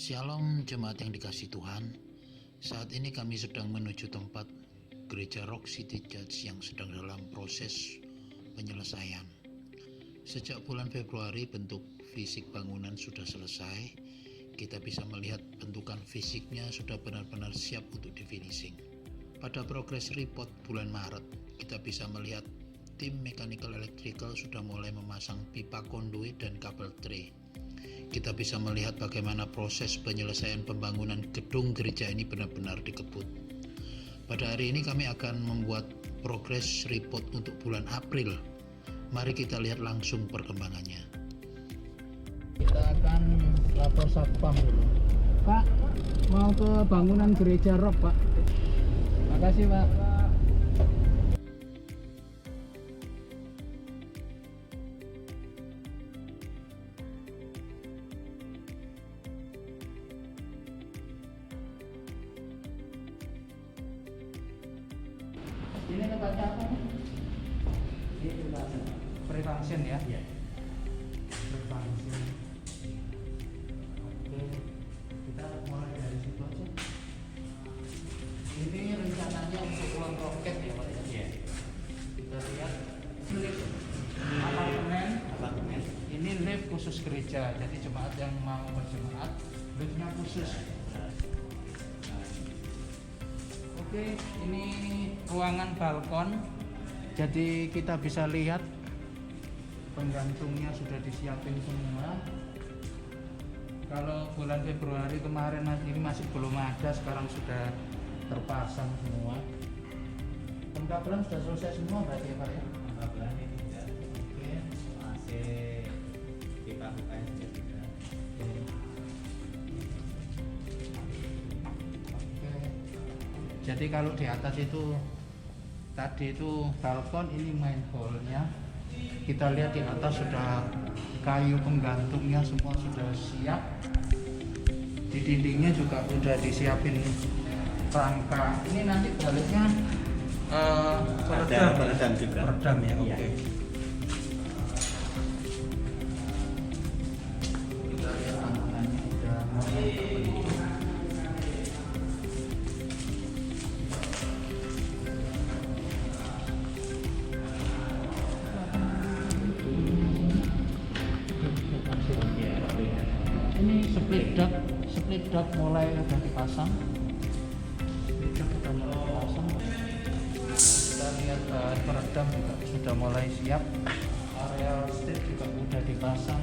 Shalom jemaat yang dikasih Tuhan. Saat ini kami sedang menuju tempat gereja Rock City Church yang sedang dalam proses penyelesaian. Sejak bulan Februari bentuk fisik bangunan sudah selesai. Kita bisa melihat bentukan fisiknya sudah benar-benar siap untuk di finishing. Pada progress report bulan Maret, kita bisa melihat tim mechanical electrical sudah mulai memasang pipa konduit dan kabel tray. Kita bisa melihat bagaimana proses penyelesaian pembangunan gedung gereja ini benar-benar dikebut. Pada hari ini kami akan membuat progress report untuk bulan April. Mari kita lihat langsung perkembangannya. Kita akan lapor satpam dulu. Pak, mau ke bangunan gereja Rock, Pak. Makasih, Pak. Ini tempatnya apa nih? Ini pre-function ya? Iya. Pre-function. Oke, kita mulai dari situ aja. Ini rencananya untuk ruang roket ya Pak ya? Iya. Kita lihat lift apartemen. Ini lift khusus gereja, jadi jemaat yang mau berjemaat liftnya khusus. Oke, ini ruangan balkon, jadi kita bisa lihat penggantungnya sudah disiapin semua. Kalau bulan Februari kemarin ini masih belum ada, sekarang sudah terpasang semua. Pengkabelan sudah selesai semua berarti ya Pak ya? Pengkabelan ini sudah. Oke. Masih pipa-pipanya sudah. Jadi kalau di atas itu tadi itu balkon, ini main hall-nya. Kita lihat di atas sudah kayu penggantungnya semua sudah siap. Di dindingnya juga sudah disiapin rangka. Ini nanti baliknya Peredam juga. Peredam ya, oke. Iya. Kita lihat bangunannya sudah mulai terbentuk. Ini split duct mulai udah dipasang. Split duct udah mulai dipasang. Kita lihat bahan peredam juga sudah mulai siap. Area strip juga udah dipasang.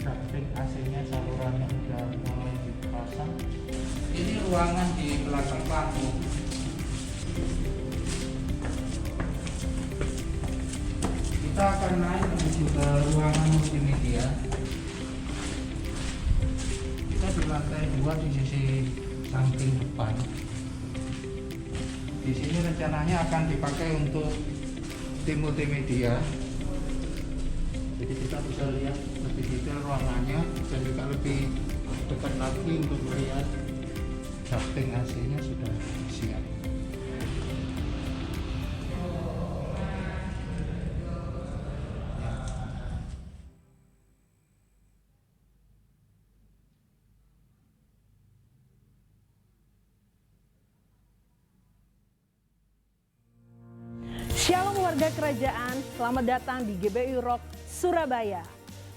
Ducting AC-nya salurannya udah mulai dipasang. Ini ruangan di belakang panggung. Kita akan naik menuju ke ruangan multimedia. Kita di lantai 2 di sisi samping depan. Di sini rencananya akan dipakai untuk tim multimedia. Jadi kita bisa lihat lebih detail ruangannya dan juga lebih dekat lagi untuk melihat ducting AC-nya sudah siap. Shalom warga kerajaan, selamat datang di GBI Rock Surabaya.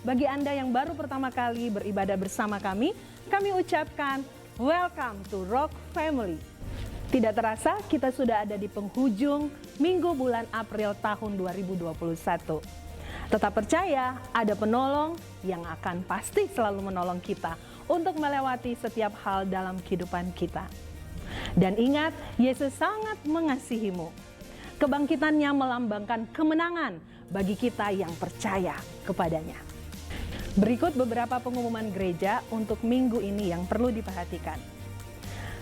Bagi Anda yang baru pertama kali beribadah bersama kami ucapkan welcome to Rock Family. Tidak terasa kita sudah ada di penghujung minggu bulan April tahun 2021. Tetap percaya ada penolong yang akan pasti selalu menolong kita untuk melewati setiap hal dalam kehidupan kita. Dan ingat, Yesus sangat mengasihimu. Kebangkitannya melambangkan kemenangan bagi kita yang percaya kepadanya. Berikut beberapa pengumuman gereja untuk minggu ini yang perlu diperhatikan.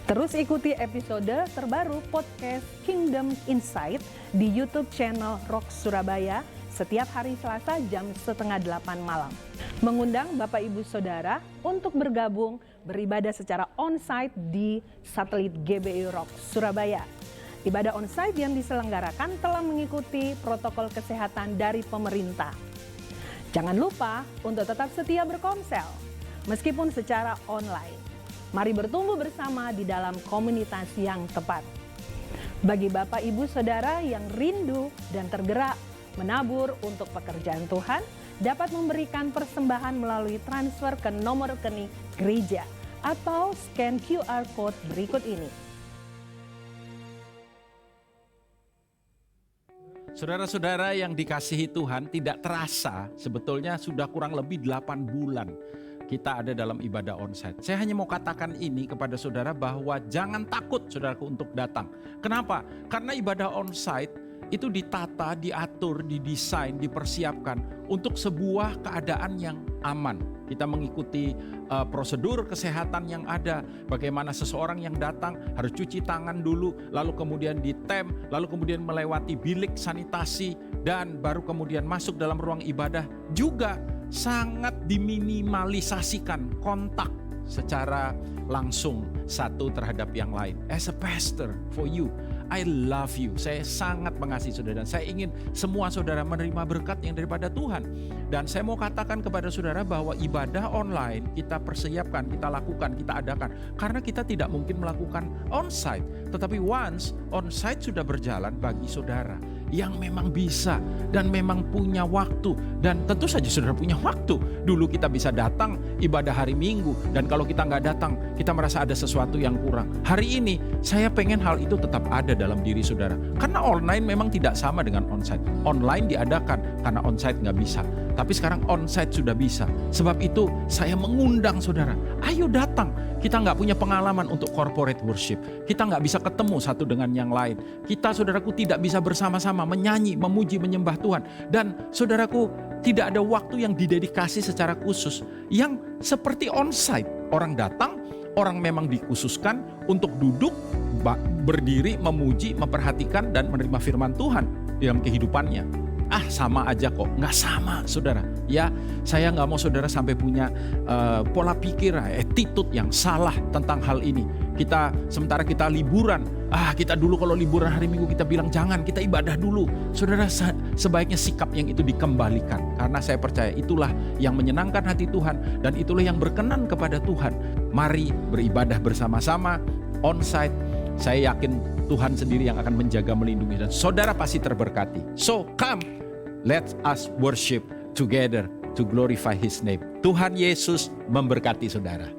Terus ikuti episode terbaru podcast Kingdom Insight di YouTube channel Rock Surabaya setiap hari Selasa jam 7:30 malam. Mengundang Bapak Ibu Saudara untuk bergabung beribadah secara on-site di satelit GBI Rock Surabaya. Ibadah onsite yang diselenggarakan telah mengikuti protokol kesehatan dari pemerintah. Jangan lupa untuk tetap setia berkomsel. meskipun secara online. Mari bertumbuh bersama di dalam komunitas yang tepat. Bagi Bapak, Ibu, Saudara yang rindu dan tergerak menabur untuk pekerjaan Tuhan, dapat memberikan persembahan melalui transfer ke nomor rekening gereja atau scan QR Code berikut ini. Saudara-saudara yang dikasihi Tuhan, tidak terasa sebetulnya sudah kurang lebih 8 bulan kita ada dalam ibadah onsite. Saya hanya mau katakan ini kepada saudara bahwa jangan takut saudaraku untuk datang. Kenapa? Karena ibadah onsite itu ditata, diatur, didesain, dipersiapkan untuk sebuah keadaan yang aman. Kita mengikuti prosedur kesehatan yang ada. Bagaimana seseorang yang datang harus cuci tangan dulu, lalu kemudian ditem, lalu kemudian melewati bilik sanitasi, dan baru kemudian masuk dalam ruang ibadah. Juga sangat diminimalisasikan kontak secara langsung satu terhadap yang lain. As a pastor for you, I love you. Saya sangat mengasihi saudara dan saya ingin semua saudara menerima berkat yang daripada Tuhan. Dan saya mau katakan kepada saudara bahwa ibadah online kita persiapkan, kita lakukan, kita adakan. Karena kita tidak mungkin melakukan onsite. Tetapi once onsite sudah berjalan bagi saudara yang memang bisa dan memang punya waktu. Dan tentu saja saudara punya waktu. Dulu kita bisa datang ibadah hari Minggu. Dan kalau kita nggak datang, kita merasa ada sesuatu yang kurang. Hari ini saya pengen hal itu tetap ada dalam diri saudara. Karena online memang tidak sama dengan onsite. Online diadakan karena onsite nggak bisa. Tapi sekarang onsite sudah bisa. Sebab itu saya mengundang saudara, ayo datang. Kita nggak punya pengalaman untuk corporate worship. Kita nggak bisa ketemu satu dengan yang lain. Kita saudaraku tidak bisa bersama-sama menyanyi, memuji, menyembah Tuhan. Dan saudaraku tidak ada waktu yang didedikasi secara khusus. Yang seperti onsite. Orang datang, orang memang dikhususkan untuk duduk, berdiri, memuji, memperhatikan dan menerima firman Tuhan dalam kehidupannya. Sama aja kok. Nggak sama saudara. Ya, saya nggak mau saudara sampai punya pola pikir, attitude yang salah tentang hal ini. Sementara kita liburan, kita dulu kalau liburan hari Minggu kita bilang jangan, kita ibadah dulu. Saudara, sebaiknya sikap yang itu dikembalikan. Karena saya percaya itulah yang menyenangkan hati Tuhan dan itulah yang berkenan kepada Tuhan. Mari beribadah bersama-sama, onsite. Saya yakin Tuhan sendiri yang akan menjaga, melindungi, dan saudara pasti terberkati. So come, let us worship together to glorify His name. Tuhan Yesus memberkati saudara.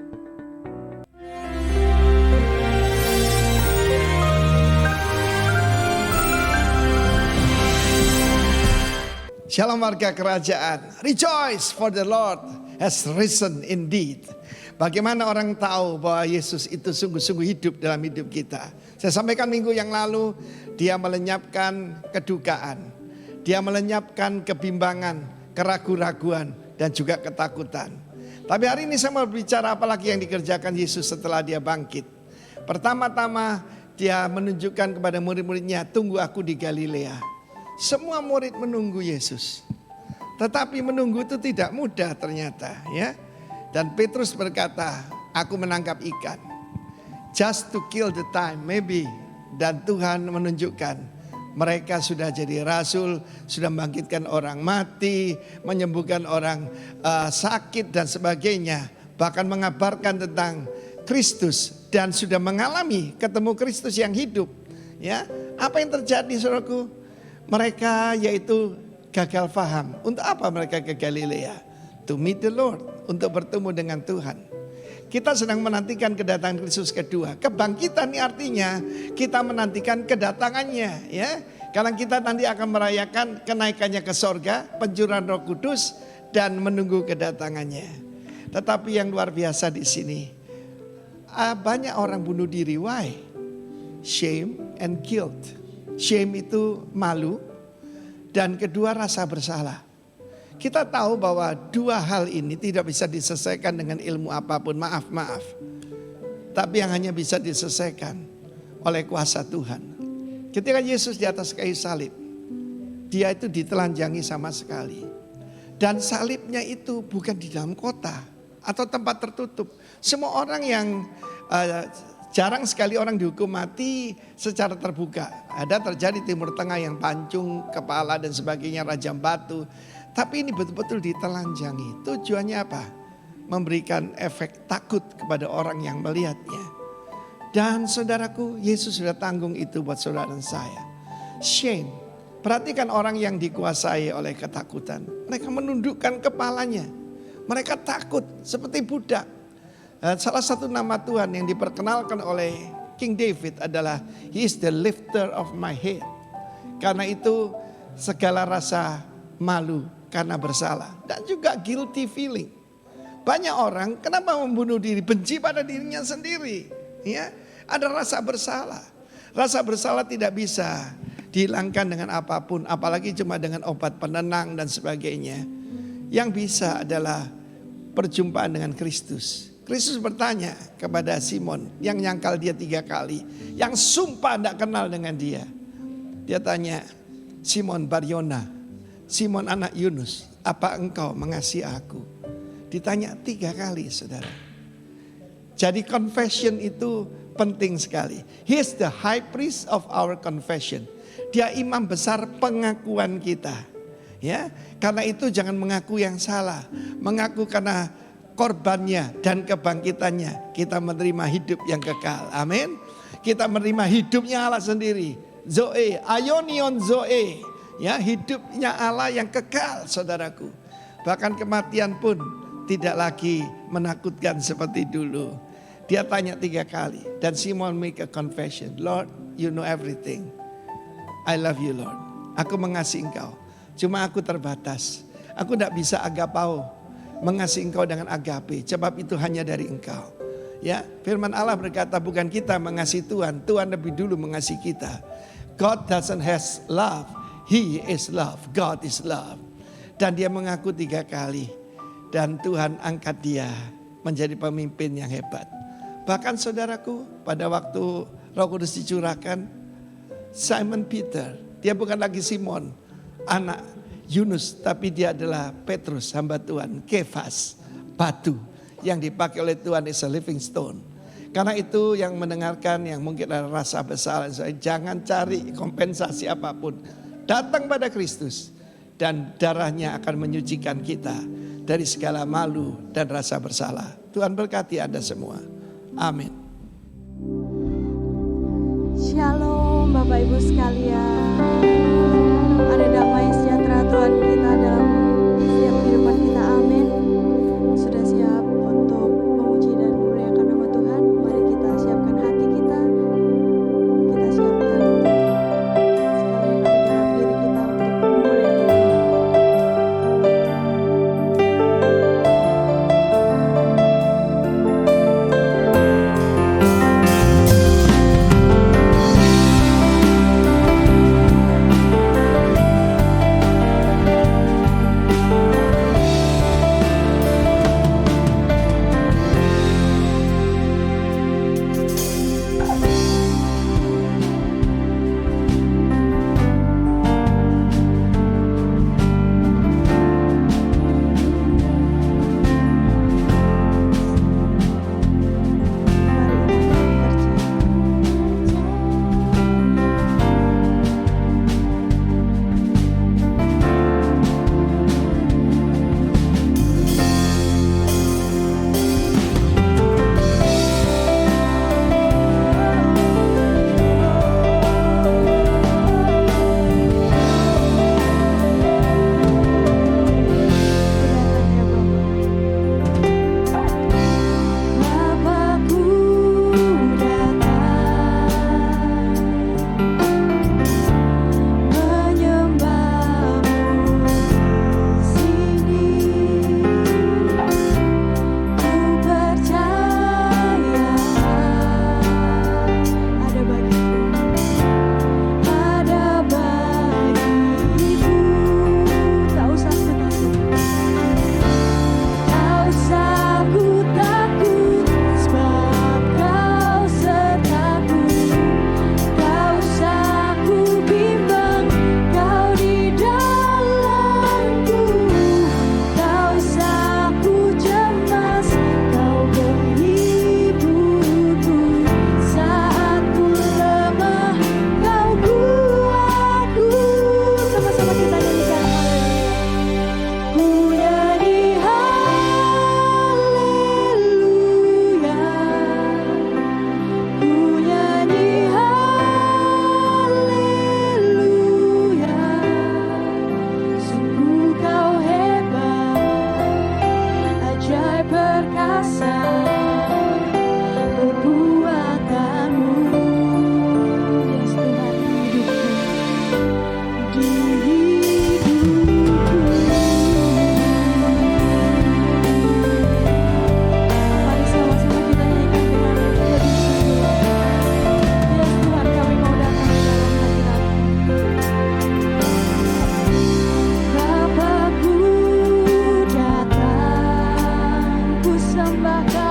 Shalom warga kerajaan. Rejoice, for the Lord has risen indeed. Bagaimana orang tahu bahwa Yesus itu sungguh-sungguh hidup dalam hidup kita? Saya sampaikan minggu yang lalu, dia melenyapkan kedukaan. Dia melenyapkan kebimbangan, keraguan-raguan, dan juga ketakutan. Tapi hari ini saya mau berbicara apalagi yang dikerjakan Yesus setelah dia bangkit. Pertama-tama dia menunjukkan kepada murid-muridnya, tunggu aku di Galilea. Semua murid menunggu Yesus. Tetapi menunggu itu tidak mudah ternyata, ya. Dan Petrus berkata, aku menangkap ikan. Just to kill the time, maybe. Dan Tuhan menunjukkan mereka sudah jadi rasul, sudah membangkitkan orang mati, menyembuhkan orang sakit dan sebagainya. Bahkan mengabarkan tentang Kristus dan sudah mengalami ketemu Kristus yang hidup. Ya, apa yang terjadi saudaraku? Mereka yaitu gagal paham. Untuk apa mereka ke Galilea? To meet the Lord, untuk bertemu dengan Tuhan. Kita sedang menantikan kedatangan Kristus kedua. Kebangkitan ini artinya kita menantikan kedatangannya, ya. Karena kita nanti akan merayakan kenaikannya ke sorga, pencurahan Roh Kudus, dan menunggu kedatangannya. Tetapi yang luar biasa di sini, banyak orang bunuh diri. Why? Shame and guilt. Shame itu malu, dan kedua rasa bersalah. Kita tahu bahwa dua hal ini tidak bisa diselesaikan dengan ilmu apapun. Maaf. Tapi yang hanya bisa diselesaikan oleh kuasa Tuhan. Ketika Yesus di atas kayu salib, dia itu ditelanjangi sama sekali. Dan salibnya itu bukan di dalam kota atau tempat tertutup. Semua orang yang jarang sekali orang dihukum mati secara terbuka. Ada terjadi Timur Tengah yang pancung kepala dan sebagainya, rajam batu. Tapi ini betul-betul ditelanjangi. Tujuannya apa? memberikan efek takut kepada orang yang melihatnya. Dan saudaraku, Yesus sudah tanggung itu buat saudara dan saya. Shame. Perhatikan orang yang dikuasai oleh ketakutan. Mereka menundukkan kepalanya. Mereka takut seperti budak. Salah satu nama Tuhan yang diperkenalkan oleh King David adalah He is the lifter of my head. Karena itu segala rasa malu karena bersalah. Dan juga guilty feeling. Banyak orang kenapa membunuh diri? Benci pada dirinya sendiri. Ya, ada rasa bersalah. Rasa bersalah tidak bisa dihilangkan dengan apapun, apalagi cuma dengan obat penenang dan sebagainya. Yang bisa adalah perjumpaan dengan Kristus. Kristus bertanya kepada Simon yang nyangkal dia 3 kali, yang sumpah tidak kenal dengan dia. Dia tanya, Simon Baryona, Simon anak Yunus, apa engkau mengasihi aku? Ditanya 3 kali, saudara. Jadi confession itu penting sekali. He is the high priest of our confession. Dia imam besar pengakuan kita. Ya, karena itu jangan mengaku yang salah. Mengaku karena korbannya dan kebangkitannya kita menerima hidup yang kekal. Amin. Kita menerima hidupnya Allah sendiri. Zoe, aionion zoe. Ya, hidupnya Allah yang kekal, saudaraku. Bahkan kematian pun tidak lagi menakutkan seperti dulu. Dia tanya 3 kali dan Simon make a confession. Lord, you know everything. I love you, Lord. Aku mengasihi engkau. Cuma aku terbatas. Aku tidak bisa agapao. Mengasihi engkau dengan agape. Sebab itu hanya dari engkau. Ya, firman Allah berkata bukan kita mengasihi Tuhan. Tuhan lebih dulu mengasihi kita. God doesn't has love. He is love. God is love. Dan dia mengaku 3 kali. Dan Tuhan angkat dia menjadi pemimpin yang hebat. Bahkan saudaraku, pada waktu Roh Kudus dicurahkan, Simon Peter, dia bukan lagi Simon, anak Yunus, tapi dia adalah Petrus, hamba Tuhan, Kefas, batu yang dipakai oleh Tuhan is a living stone. Karena itu yang mendengarkan yang mungkin ada rasa bersalah, jangan cari kompensasi apapun. Datang pada Kristus dan darahnya akan menyucikan kita dari segala malu dan rasa bersalah. Tuhan berkati Anda semua. Amin. Shalom Bapak Ibu sekalian. Ada damai sejahtera Tuhan kita dalam setiap kehidupan kita. Amin. Sudah siap untuk memuji dan memuliakan nama Tuhan? Mari kita siapkan hati kita. Kita siapkan segala yang ada dalam diri kita untuk memuliakan Tuhan. kuasa perbuatanmu. Yes Tuhan, di hidupku. Mari sama-sama kita nyanyikan dengan lebih sungguh. Yes Tuhan, kami mau datang ke dalam hadirat-Mu. Bapa, ku datang, ku sembahkan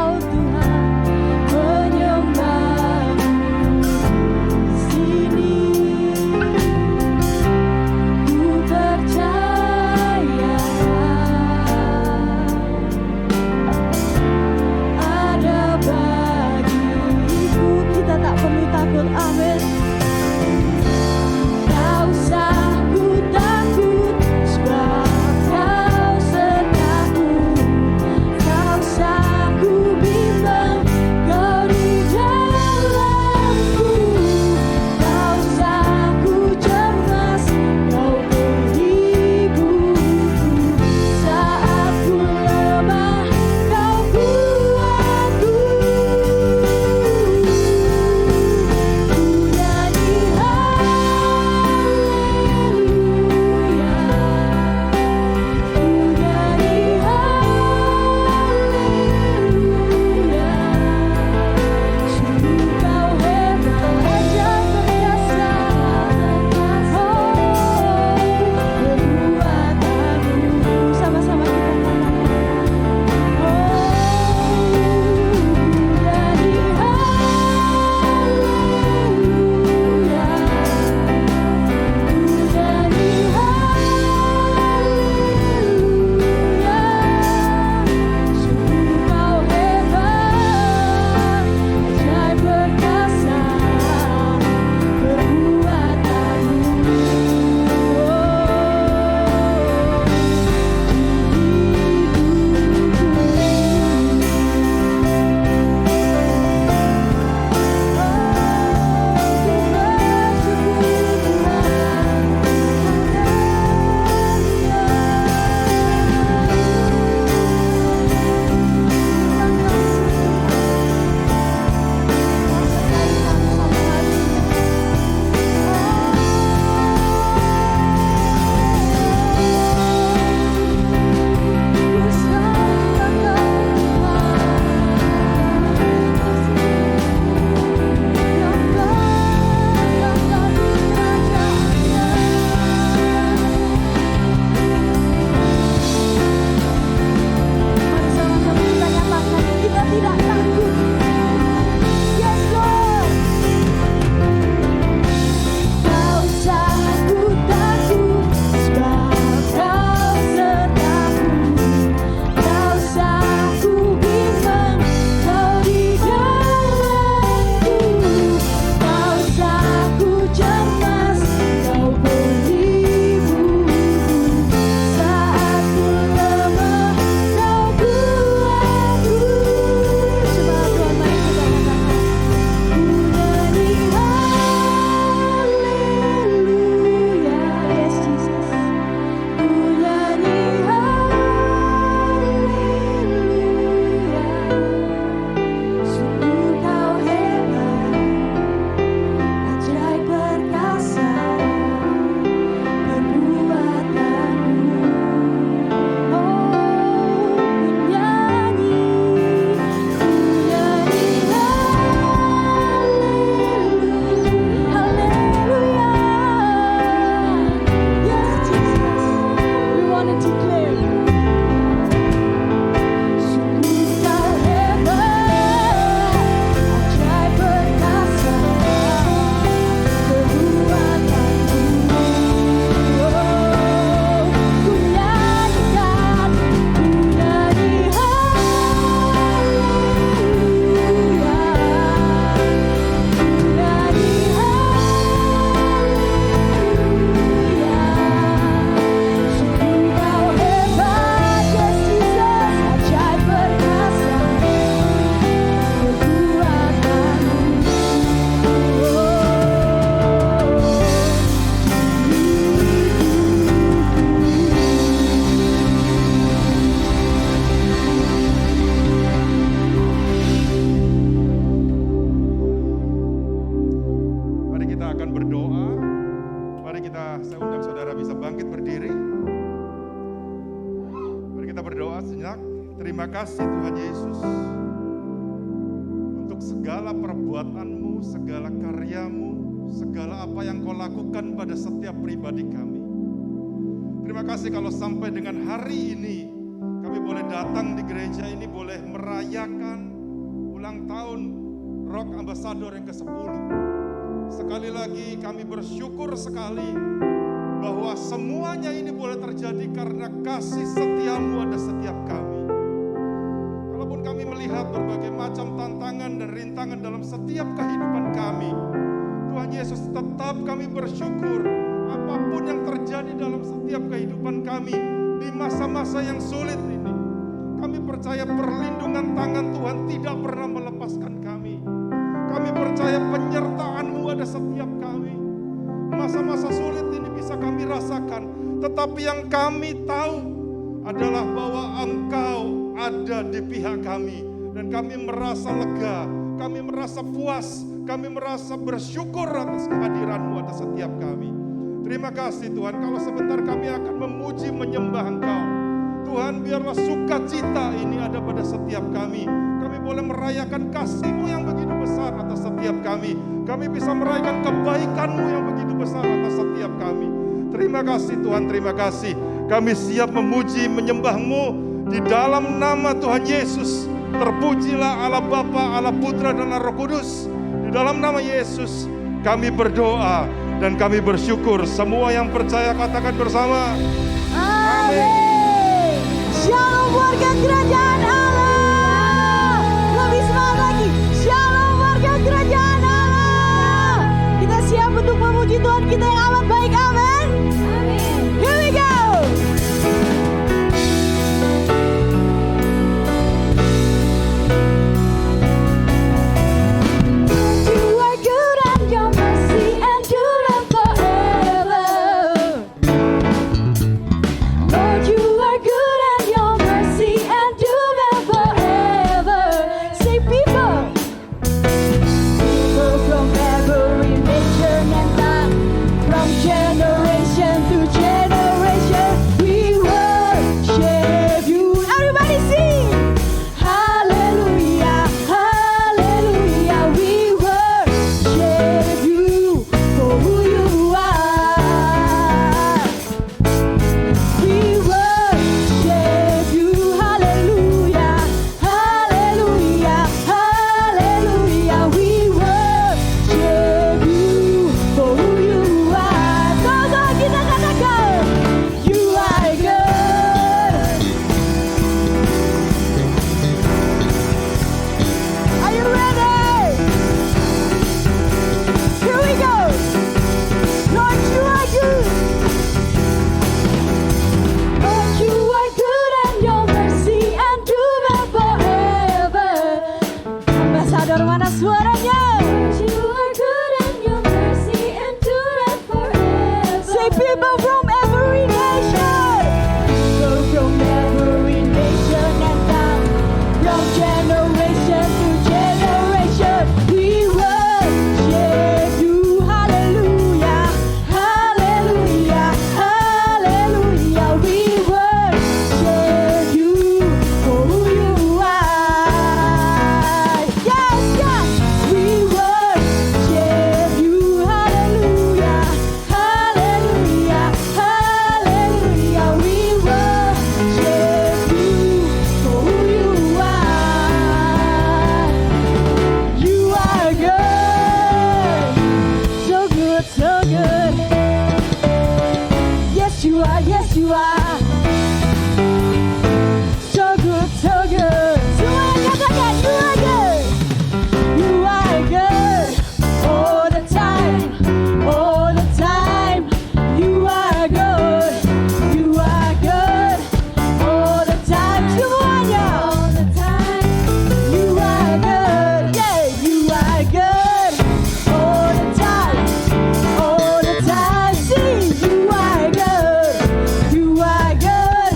berdiri. Mari kita berdoa sejenak. Terima kasih Tuhan Yesus untuk segala perbuatan-Mu, segala karya-Mu, segala apa yang Kau lakukan pada setiap pribadi kami. Terima kasih kalau sampai dengan hari ini kami boleh datang di gereja ini, boleh merayakan ulang tahun Rock Ambassador yang ke-10. Sekali lagi kami bersyukur sekali bahwa semuanya ini boleh terjadi karena kasih setia-Mu ada setiap kami. Kalaupun kami melihat berbagai macam tantangan dan rintangan dalam setiap kehidupan kami, Tuhan Yesus, tetap kami bersyukur apapun yang terjadi dalam setiap kehidupan kami di masa-masa yang sulit ini. Kami percaya perlindungan tangan Tuhan tidak pernah melepaskan kami. Kami percaya penyertaan-Mu ada setiap kami. Masa-masa sulit ini bisa kami rasakan, tetapi yang kami tahu adalah bahwa Engkau ada di pihak kami. Dan kami merasa lega, kami merasa puas, kami merasa bersyukur atas kehadiran-Mu atas setiap kami. Terima kasih Tuhan, kalau sebentar kami akan memuji menyembah Engkau. Tuhan, biarlah sukacita ini ada pada setiap kami. Kami boleh merayakan kasih-Mu yang begitu besar atas setiap kami. Kami bisa merayakan kebaikan-Mu yang begitu besar atas setiap kami. Terima kasih Tuhan, terima kasih. Kami siap memuji menyembah-Mu di dalam nama Tuhan Yesus. Terpujilah Allah Bapa, Allah Putra dan Allah Roh Kudus. Di dalam nama Yesus kami berdoa dan kami bersyukur. Semua yang percaya katakan bersama. Amin. Shalom warga kerajaan Allah. Lebih semangat lagi. Shalom warga kerajaan Allah. Kita siap untuk memuji Tuhan kita yang amat baik. Amin. Amin. Here we go. You are good and your mercy endureth forever. Lord, you are good and your mercy endureth forever. Say people from every nation and tongue, from generation to generation, we worship you. Everybody sing. Hallelujah, hallelujah, we worship you for who you are. We worship you, hallelujah, hallelujah, hallelujah. We worship you for who you are. Go, kita katakan, you are good. Are you ready? Here we go. Lord, you are good. Lord, you are good and your mercy endureth forever. Ambassador, mana suaranya? Lord, you are good and your mercy endureth forever. Say people from every nation. People from every nation and tongue, from generation to generation, we worship you. Hallelujah, hallelujah, hallelujah. We worship you for who you are. Yes, yes, we worship you. Hallelujah, hallelujah, hallelujah. We worship you for who you are. You are good, so good, so good. Yes, you are, yes, you are. So good, so good. Semuanya katakan, you are good. You are good all the time, all the time. You are good, you are good all the time. Semuanya, all the time. You are good, yeah, you are good all the time, all the time. See, you are good, you are good.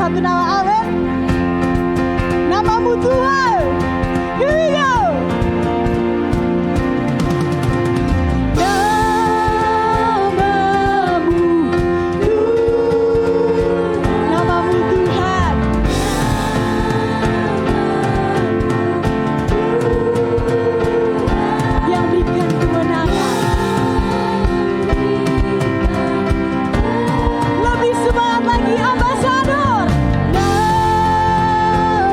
satu nama, amin. Namamu Tuhan. Here we go. Namamu Tuhan. Yang berikan kemenangan. Lebih semangat lagi, ambasador. Namamu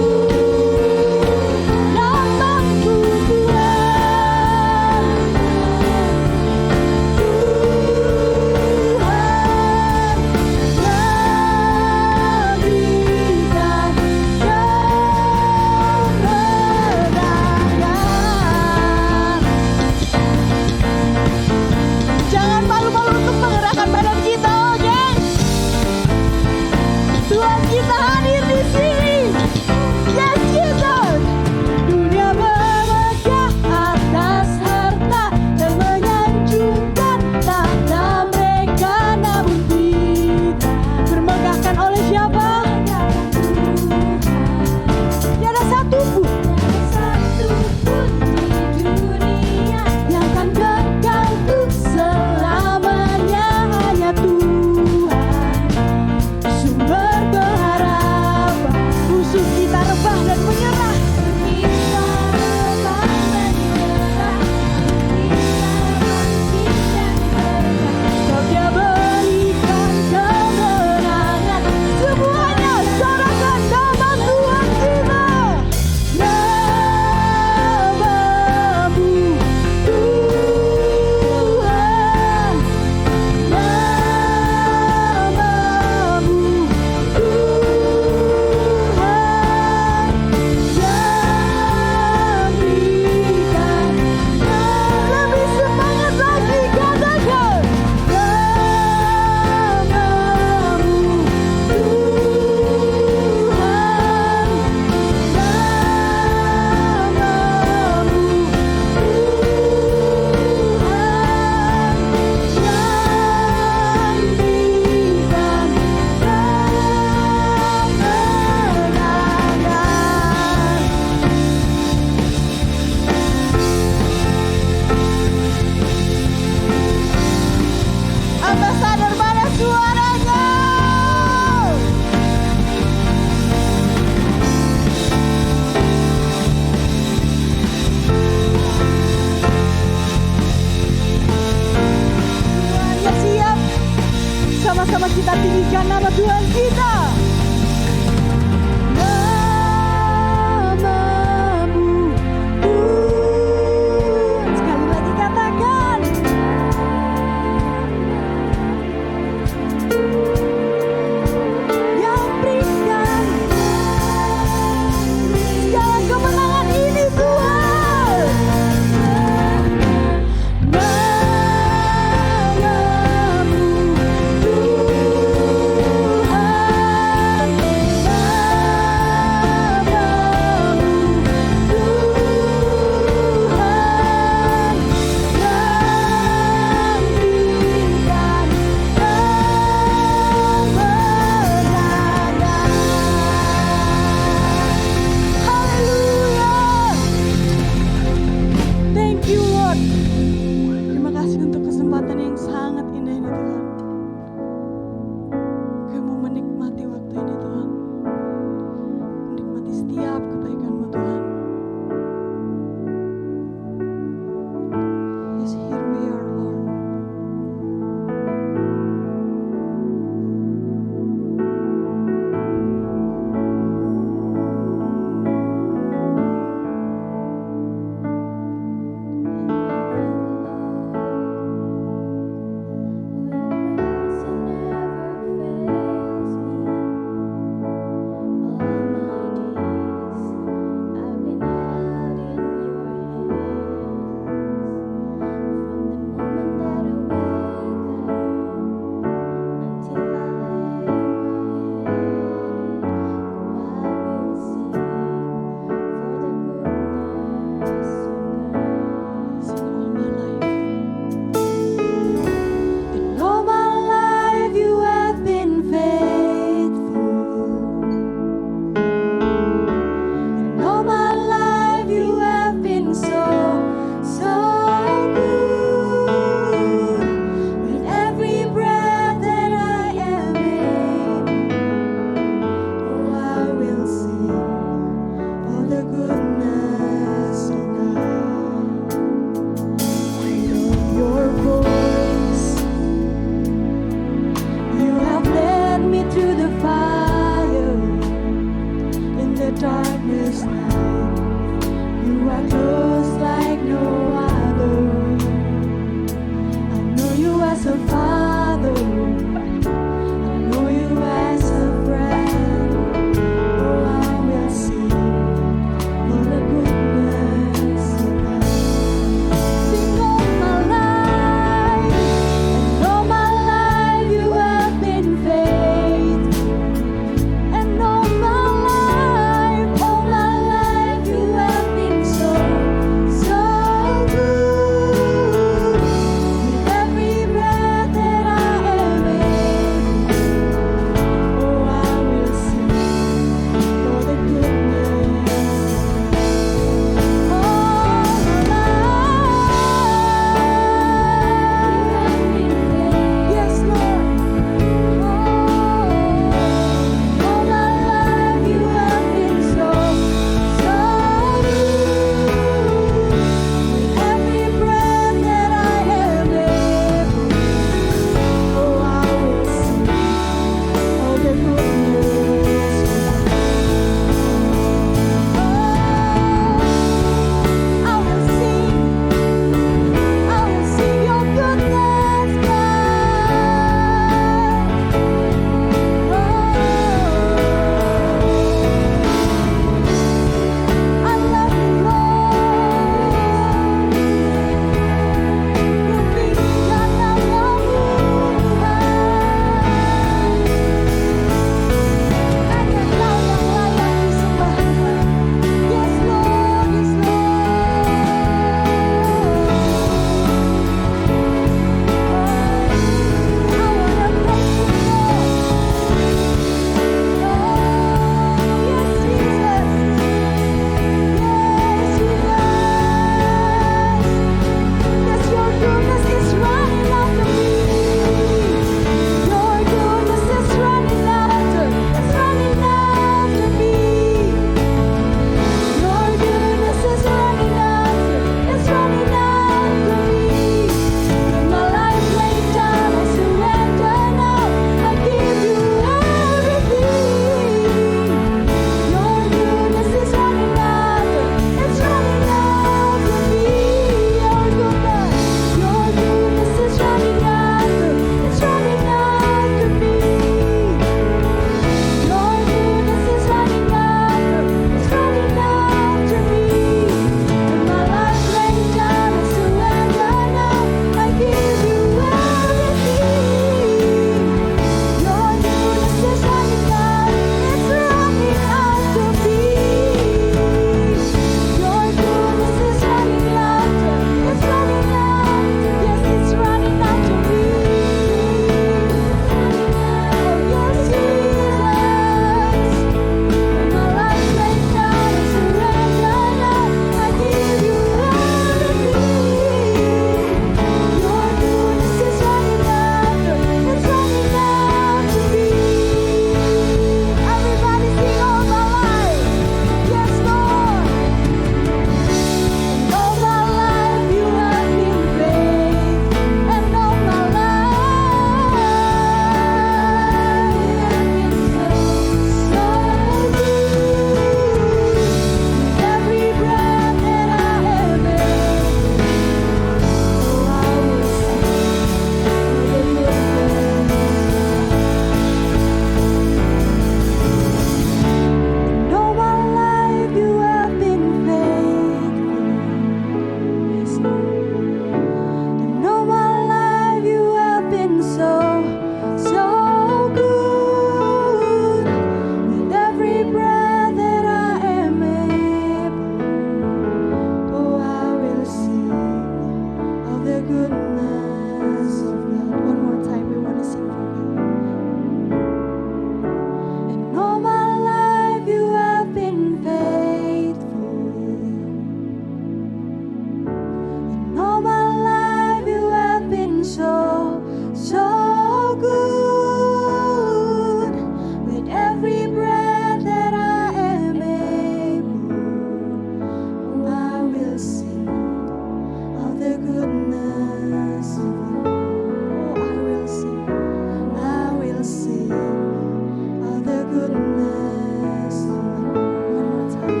goodness. One more time.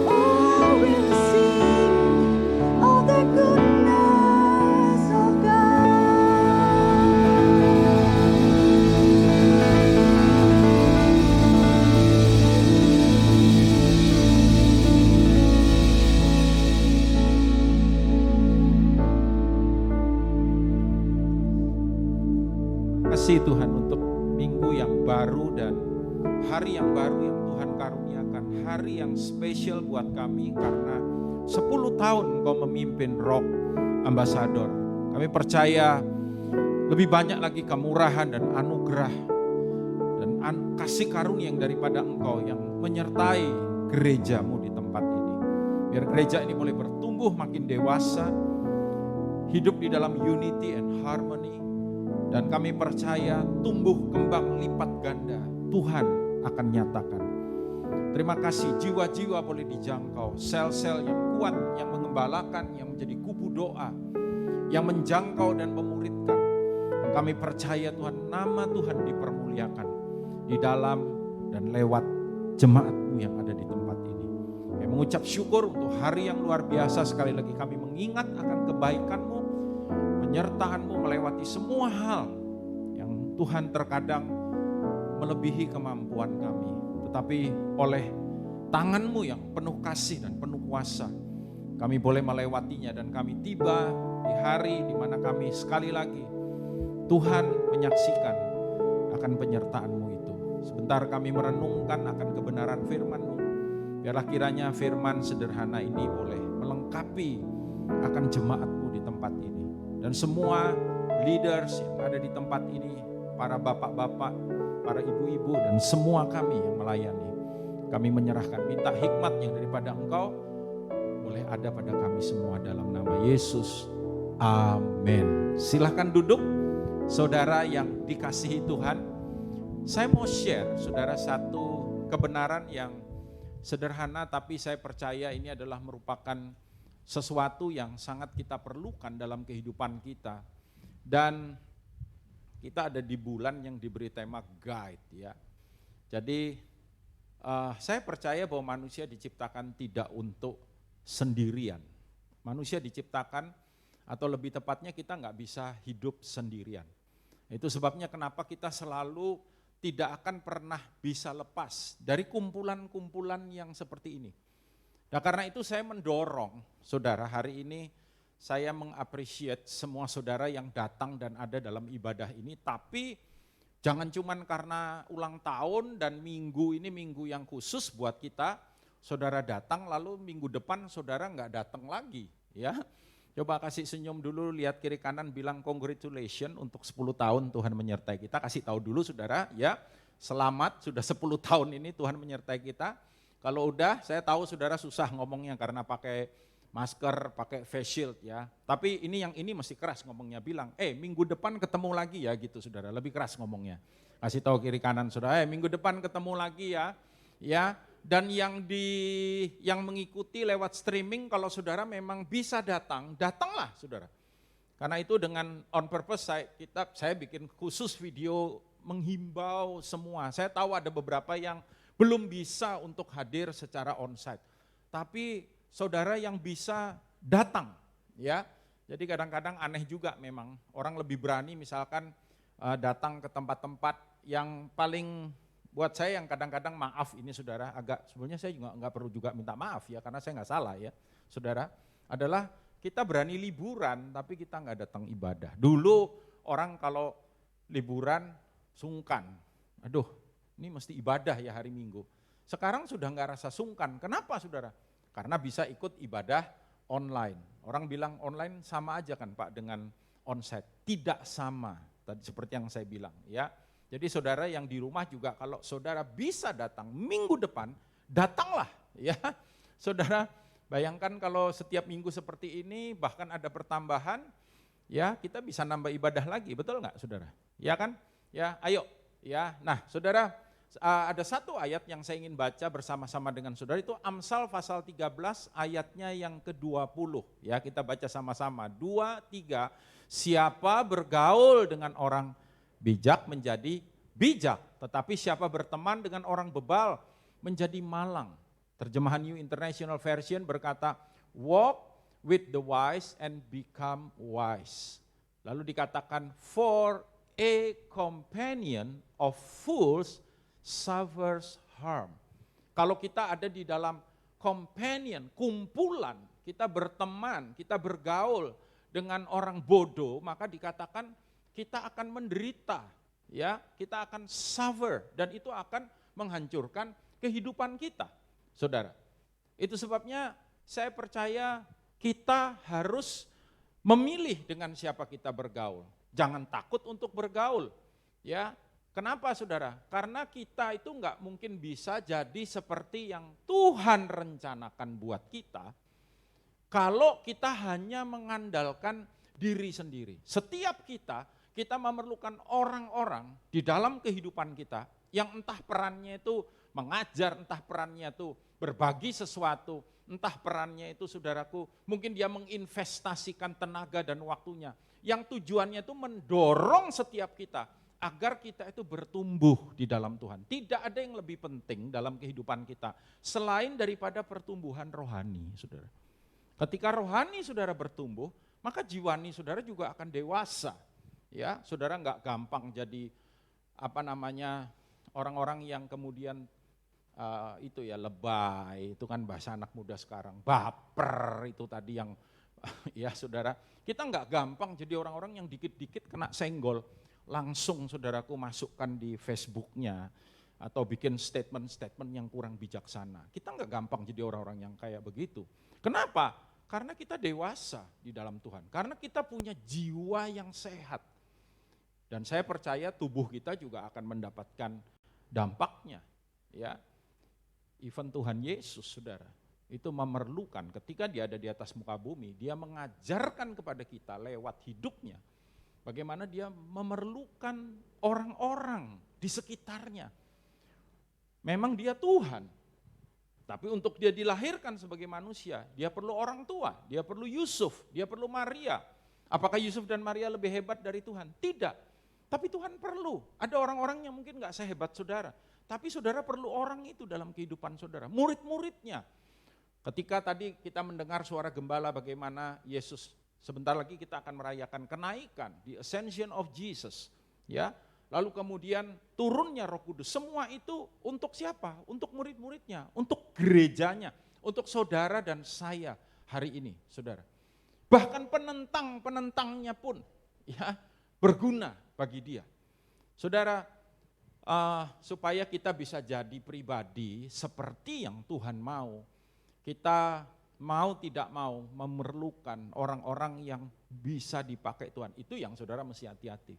Oh, we'll sing of the goodness of Kasih Tuhan untuk minggu yang baru dan hari yang baru yang Tuhan karuniakan. Hari yang spesial buat kami karena 10 tahun Engkau memimpin Rock Ambassador. Kami percaya lebih banyak lagi kemurahan dan anugerah dan kasih karunia yang daripada Engkau yang menyertai gerejamu di tempat ini. Biar gereja ini boleh bertumbuh makin dewasa, hidup di dalam unity and harmony. Dan kami percaya tumbuh kembang lipat ganda Tuhan akan nyatakan. Terima kasih jiwa-jiwa boleh dijangkau, sel-sel yang kuat, yang mengembalakan, yang menjadi kubu doa, yang menjangkau dan memuridkan. Dan kami percaya Tuhan, nama Tuhan dipermuliakan di dalam dan lewat jemaat-Mu yang ada di tempat ini. Kami mengucap syukur untuk hari yang luar biasa. Sekali lagi kami mengingat akan kebaikan-Mu, penyertaan-Mu melewati semua hal yang Tuhan terkadang melebihi kemampuan kami. Tetapi oleh tangan-Mu yang penuh kasih dan penuh kuasa, kami boleh melewatinya dan kami tiba di hari di mana kami sekali lagi Tuhan menyaksikan akan penyertaan-Mu itu. Sebentar kami merenungkan akan kebenaran firman-Mu. Biarlah kiranya firman sederhana ini boleh melengkapi akan jemaat-Mu di tempat ini. Dan semua leaders yang ada di tempat ini, para bapak-bapak, para ibu-ibu, dan semua kami yang melayani. Kami menyerahkan, minta hikmat yang daripada Engkau boleh ada pada kami semua dalam nama Yesus. Amin. Silahkan duduk, saudara yang dikasihi Tuhan. Saya mau share, saudara, satu kebenaran yang sederhana, tapi saya percaya ini adalah merupakan sesuatu yang sangat kita perlukan dalam kehidupan kita. Dan kita ada di bulan yang diberi tema guide ya. Jadi saya percaya bahwa manusia diciptakan tidak untuk sendirian. Manusia diciptakan, atau lebih tepatnya kita nggak bisa hidup sendirian. Itu sebabnya kenapa kita selalu tidak akan pernah bisa lepas dari kumpulan-kumpulan yang seperti ini. Nah karena itu saya mendorong saudara, hari ini saya mengapresiasi semua saudara yang datang dan ada dalam ibadah ini. Tapi jangan cuman karena ulang tahun dan minggu ini minggu yang khusus buat kita, saudara datang lalu minggu depan saudara nggak datang lagi ya. Coba kasih senyum dulu, lihat kiri kanan, bilang congratulations untuk 10 tahun Tuhan menyertai kita. Kasih tahu dulu saudara ya, selamat sudah 10 tahun ini Tuhan menyertai kita. Kalau udah, saya tahu saudara susah ngomongnya karena pakai masker, pakai face shield ya. Tapi yang ini masih keras ngomongnya, bilang, minggu depan ketemu lagi ya gitu saudara, lebih keras ngomongnya. Kasih tahu kiri kanan saudara, minggu depan ketemu lagi ya. Ya, dan yang mengikuti lewat streaming, kalau saudara memang bisa datang, datanglah saudara. Karena itu dengan on purpose saya bikin khusus video menghimbau semua. Saya tahu ada beberapa yang belum bisa untuk hadir secara onsite. Tapi saudara yang bisa datang ya. Jadi kadang-kadang aneh juga memang orang lebih berani misalkan datang ke tempat-tempat yang paling buat saya yang kadang-kadang maaf ini saudara, agak sebenarnya saya juga nggak perlu juga minta maaf ya karena saya nggak salah ya saudara, adalah kita berani liburan tapi kita nggak datang ibadah. Dulu orang kalau liburan sungkan, aduh ini mesti ibadah ya hari Minggu. Sekarang sudah nggak rasa sungkan. Kenapa saudara? Karena bisa ikut ibadah online. Orang bilang online sama aja kan Pak dengan onsite. Tidak sama, tadi seperti yang saya bilang ya. Jadi saudara yang di rumah juga kalau saudara bisa datang minggu depan, datanglah ya. Saudara bayangkan kalau setiap minggu seperti ini bahkan ada pertambahan, ya kita bisa nambah ibadah lagi, betul nggak saudara? Ya kan? Ya ayo ya. Nah saudara, ada satu ayat yang saya ingin baca bersama-sama dengan saudara, itu Amsal pasal 13 ayatnya yang ke-20 ya, kita baca sama-sama 2, 3. Siapa bergaul dengan orang bijak menjadi bijak, tetapi siapa berteman dengan orang bebal menjadi malang. Terjemahan New International Version berkata, walk with the wise and become wise. Lalu dikatakan, for a companion of fools suffers harm. Kalau kita ada di dalam companion, kumpulan, kita berteman, kita bergaul dengan orang bodoh, maka dikatakan kita akan menderita, ya, kita akan suffer, dan itu akan menghancurkan kehidupan kita, saudara. Itu sebabnya saya percaya kita harus memilih dengan siapa kita bergaul. Jangan takut untuk bergaul, ya. Kenapa, saudara? Karena kita itu enggak mungkin bisa jadi seperti yang Tuhan rencanakan buat kita kalau kita hanya mengandalkan diri sendiri. Setiap kita memerlukan orang-orang di dalam kehidupan kita yang entah perannya itu mengajar, entah perannya itu berbagi sesuatu, entah perannya itu, saudaraku, mungkin dia menginvestasikan tenaga dan waktunya, yang tujuannya itu mendorong setiap kita agar kita itu bertumbuh di dalam Tuhan. Tidak ada yang lebih penting dalam kehidupan kita selain daripada pertumbuhan rohani, saudara. Ketika rohani saudara bertumbuh, maka jiwani saudara juga akan dewasa. Ya, saudara enggak gampang jadi orang-orang yang kemudian itu ya lebay, itu kan bahasa anak muda sekarang, baper itu tadi yang ya saudara, kita enggak gampang jadi orang-orang yang dikit-dikit kena senggol, langsung saudaraku masukkan di Facebooknya atau bikin statement-statement yang kurang bijaksana. Kita enggak gampang jadi orang-orang yang kayak begitu. Kenapa? Karena kita dewasa di dalam Tuhan, karena kita punya jiwa yang sehat. Dan saya percaya tubuh kita juga akan mendapatkan dampaknya. Ya, even Tuhan Yesus, saudara, itu memerlukan ketika dia ada di atas muka bumi, dia mengajarkan kepada kita lewat hidupnya, bagaimana dia memerlukan orang-orang di sekitarnya. Memang dia Tuhan, tapi untuk dia dilahirkan sebagai manusia, dia perlu orang tua, dia perlu Yusuf, dia perlu Maria. Apakah Yusuf dan Maria lebih hebat dari Tuhan? Tidak. Tapi Tuhan perlu, ada orang-orang yang mungkin gak sehebat saudara, tapi saudara perlu orang itu dalam kehidupan saudara, murid-muridnya. Ketika tadi kita mendengar suara gembala bagaimana Yesus, sebentar lagi kita akan merayakan kenaikan, the ascension of Jesus. Ya, lalu kemudian turunnya Roh Kudus, semua itu untuk siapa? Untuk murid-muridnya, untuk gerejanya, untuk saudara dan saya hari ini, saudara. Bahkan penentangnya pun ya berguna bagi dia. Saudara, supaya kita bisa jadi pribadi seperti yang Tuhan mau, kita mau tidak mau memerlukan orang-orang yang bisa dipakai Tuhan. Itu yang saudara mesti hati-hati.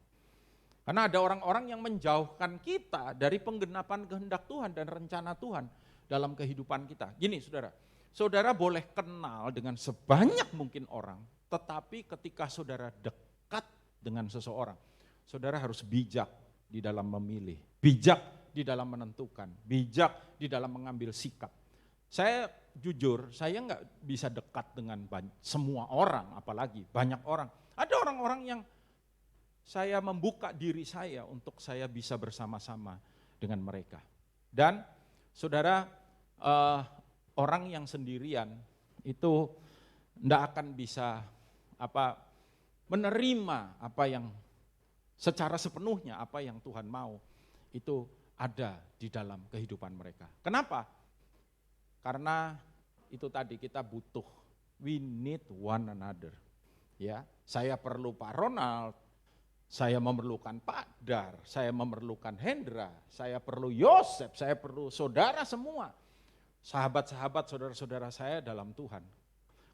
Karena ada orang-orang yang menjauhkan kita dari penggenapan kehendak Tuhan dan rencana Tuhan dalam kehidupan kita. Gini saudara, saudara boleh kenal dengan sebanyak mungkin orang, tetapi ketika saudara dekat dengan seseorang, saudara harus bijak di dalam memilih, bijak di dalam menentukan, bijak di dalam mengambil sikap. Saya jujur, saya nggak bisa dekat dengan semua orang, apalagi banyak orang. Ada orang-orang yang saya membuka diri saya untuk saya bisa bersama-sama dengan mereka. Dan saudara, orang yang sendirian itu enggak akan bisa menerima apa yang secara sepenuhnya apa yang Tuhan mau itu ada di dalam kehidupan mereka. Kenapa? Karena itu tadi kita butuh, we need one another. Ya, saya perlu Pak Ronald, saya memerlukan Pak Dar, saya memerlukan Hendra, saya perlu Yosef, saya perlu saudara semua. Sahabat-sahabat, saudara-saudara saya dalam Tuhan.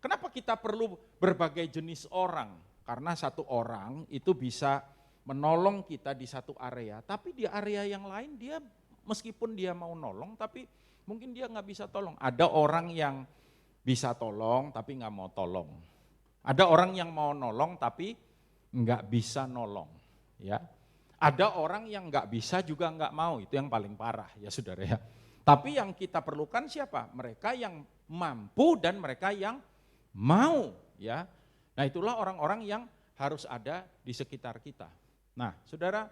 Kenapa kita perlu berbagai jenis orang? Karena satu orang itu bisa menolong kita di satu area, tapi di area yang lain dia meskipun dia mau nolong, tapi mungkin dia nggak bisa tolong. Ada orang yang bisa tolong tapi nggak mau tolong. Ada orang yang mau nolong tapi nggak bisa nolong. Ya, ada orang yang nggak bisa juga nggak mau, itu yang paling parah ya saudara ya. Tapi yang kita perlukan siapa? Mereka yang mampu dan mereka yang mau ya. Nah itulah orang-orang yang harus ada di sekitar kita. Nah saudara,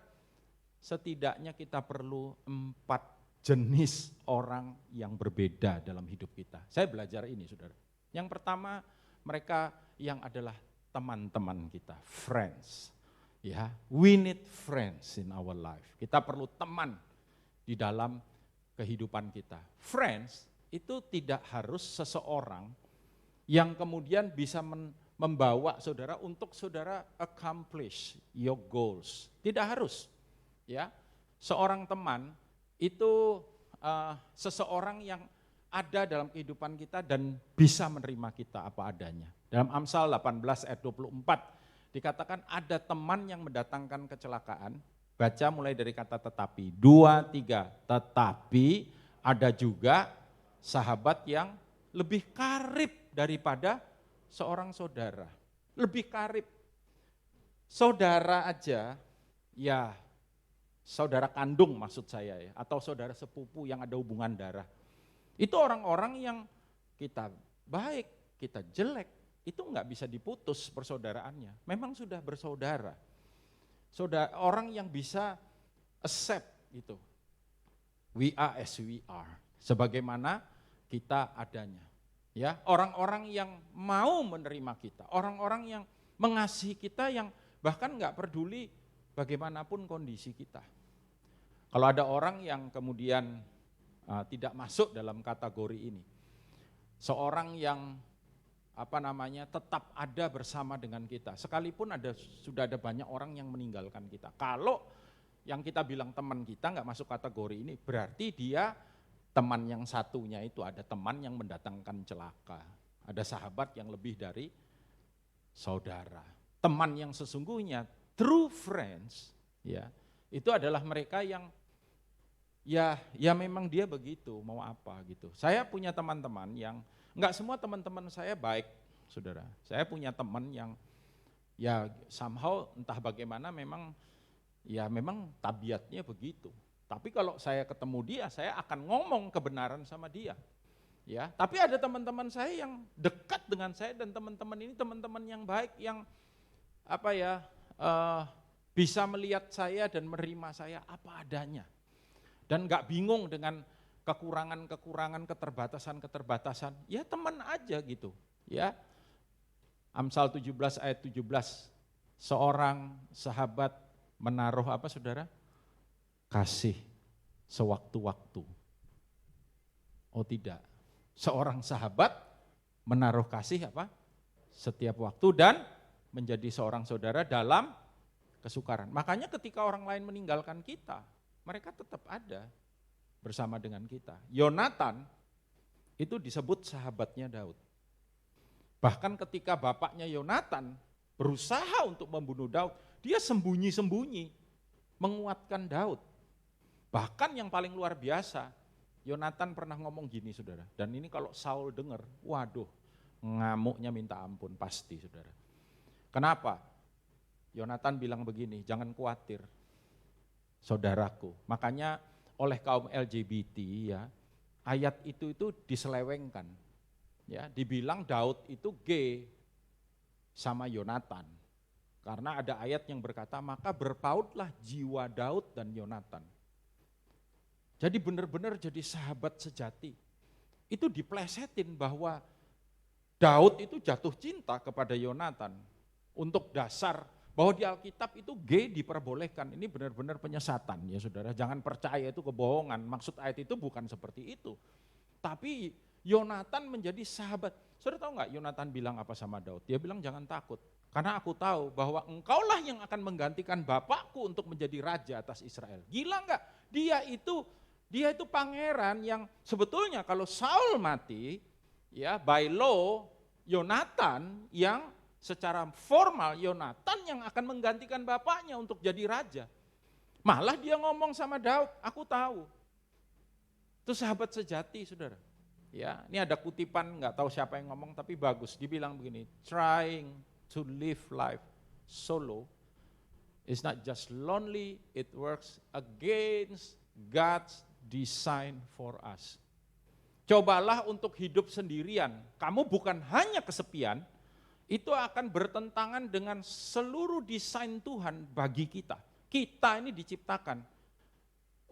setidaknya kita perlu 4 jenis orang yang berbeda dalam hidup kita. Saya belajar ini, saudara. Yang pertama, mereka yang adalah teman-teman kita, friends. Ya, we need friends in our life. Kita perlu teman di dalam kehidupan kita. Friends itu tidak harus seseorang yang kemudian bisa membawa saudara untuk saudara accomplish your goals. Tidak harus. Ya, seorang teman itu seseorang yang ada dalam kehidupan kita dan bisa menerima kita apa adanya. Dalam Amsal 18 ayat 24 dikatakan ada teman yang mendatangkan kecelakaan. Baca mulai dari kata tetapi. 2, 3, tetapi ada juga sahabat yang lebih karib daripada seorang saudara. Lebih karib. Saudara aja, ya saudara kandung maksud saya ya, atau saudara sepupu yang ada hubungan darah. Itu orang-orang yang kita baik, kita jelek, itu enggak bisa diputus persaudaraannya. Memang sudah bersaudara. Orang yang bisa accept gitu. We are as we are. Sebagaimana kita adanya. Ya, orang-orang yang mau menerima kita, orang-orang yang mengasihi kita, yang bahkan enggak peduli bagaimanapun kondisi kita. Kalau ada orang yang kemudian tidak masuk dalam kategori ini, seorang yang tetap ada bersama dengan kita, sekalipun sudah ada banyak orang yang meninggalkan kita. Kalau yang kita bilang teman kita nggak masuk kategori ini, berarti dia teman yang satunya itu ada teman yang mendatangkan celaka, ada sahabat yang lebih dari saudara. Teman yang sesungguhnya, true friends, ya itu adalah mereka yang ya memang dia begitu, mau apa gitu. Saya punya teman-teman yang, enggak semua teman-teman saya baik, saudara. Saya punya teman yang ya somehow entah bagaimana memang tabiatnya begitu. Tapi kalau saya ketemu dia, saya akan ngomong kebenaran sama dia. Ya, tapi ada teman-teman saya yang dekat dengan saya, dan teman-teman ini teman-teman yang baik, yang bisa melihat saya dan menerima saya apa adanya. Dan gak bingung dengan kekurangan-kekurangan, keterbatasan-keterbatasan. Ya teman aja gitu. Ya. Amsal 17 ayat 17. Seorang sahabat menaruh apa saudara? Kasih sewaktu-waktu. Oh tidak. Seorang sahabat menaruh kasih apa? Setiap waktu dan menjadi seorang saudara dalam kesukaran. Makanya ketika orang lain meninggalkan kita, mereka tetap ada bersama dengan kita. Yonatan itu disebut sahabatnya Daud. Bahkan ketika bapaknya Yonatan berusaha untuk membunuh Daud, dia sembunyi-sembunyi menguatkan Daud. Bahkan yang paling luar biasa, Yonatan pernah ngomong gini saudara, dan ini kalau Saul dengar, waduh ngamuknya minta ampun pasti saudara. Kenapa? Yonatan bilang begini, jangan khawatir saudaraku. Makanya oleh kaum LGBT ya, ayat itu diselewengkan. Ya, dibilang Daud itu gay sama Yonatan. Karena ada ayat yang berkata, maka berpautlah jiwa Daud dan Yonatan. Jadi benar-benar jadi sahabat sejati. Itu diplesetin bahwa Daud itu jatuh cinta kepada Yonatan. Untuk dasar bahwa di Alkitab itu gay diperbolehkan. Ini benar-benar penyesatan ya saudara. Jangan percaya itu kebohongan. Maksud ayat itu bukan seperti itu. Tapi Yonatan menjadi sahabat. Saudara tahu nggak Yonatan bilang apa sama Daud? Dia bilang jangan takut. Karena aku tahu bahwa engkaulah yang akan menggantikan bapakku untuk menjadi raja atas Israel. Gila nggak? Dia itu pangeran yang sebetulnya kalau Saul mati, ya by law Yonatan yang secara formal Yonatan yang akan menggantikan bapaknya untuk jadi raja. Malah dia ngomong sama Daud, aku tahu. Itu sahabat sejati saudara. Ya, ini ada kutipan nggak tahu siapa yang ngomong tapi bagus. Dibilang begini, trying to live life solo is not just lonely, it works against God's design for us. Cobalah untuk hidup sendirian. Kamu bukan hanya kesepian, itu akan bertentangan dengan seluruh desain Tuhan bagi kita. Kita ini diciptakan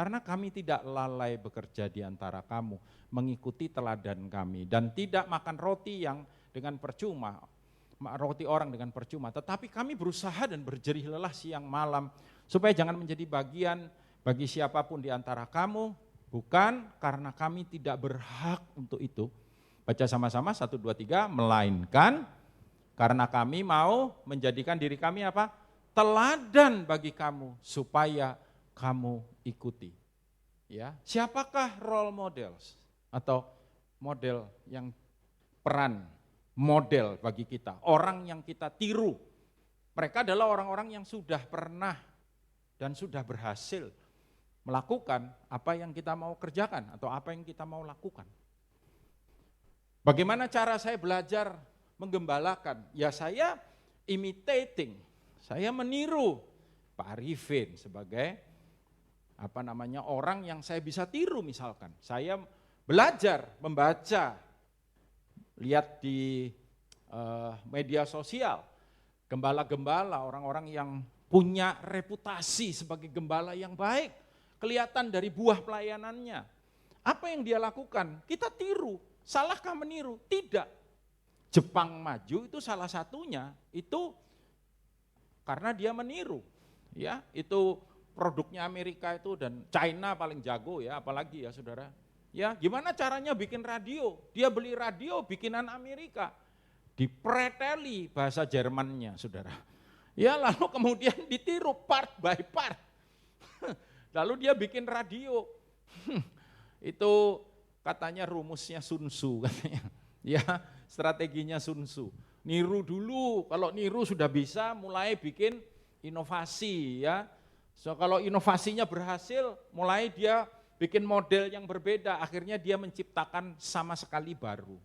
Karena kami tidak lalai bekerja di antara kamu, mengikuti teladan kami, dan tidak makan roti yang dengan percuma, roti orang dengan percuma, tetapi kami berusaha dan berjerih lelah siang malam, supaya jangan menjadi bagian bagi siapapun di antara kamu, bukan karena kami tidak berhak untuk itu. Baca sama-sama 1, 2, 3, melainkan karena kami mau menjadikan diri kami apa? Teladan bagi kamu, supaya kamu ikuti. Ya, siapakah role models atau model yang peran model bagi kita, orang yang kita tiru? Mereka adalah orang-orang yang sudah pernah dan sudah berhasil melakukan apa yang kita mau kerjakan atau apa yang kita mau lakukan. Bagaimana cara saya belajar menggembalakan? Ya saya imitating, saya meniru Pak Arifin sebagai orang yang saya bisa tiru misalkan. Saya belajar membaca, lihat di media sosial, gembala-gembala, orang-orang yang punya reputasi sebagai gembala yang baik, kelihatan dari buah pelayanannya. Apa yang dia lakukan? Kita tiru. Salahkah meniru? Tidak. Jepang maju itu salah satunya, itu karena dia meniru. Ya, itu produknya Amerika itu dan China paling jago ya, apalagi ya saudara. Ya, gimana caranya bikin radio? Dia beli radio bikinan Amerika, dipreteli bahasa Jermannya saudara. Ya, lalu kemudian ditiru part by part. Lalu dia bikin radio. Itu katanya rumusnya Sun Tzu katanya. Ya, strateginya Sun Tzu. Niru dulu, kalau niru sudah bisa mulai bikin inovasi ya. So kalau inovasinya berhasil, mulai dia bikin model yang berbeda, akhirnya dia menciptakan sama sekali baru.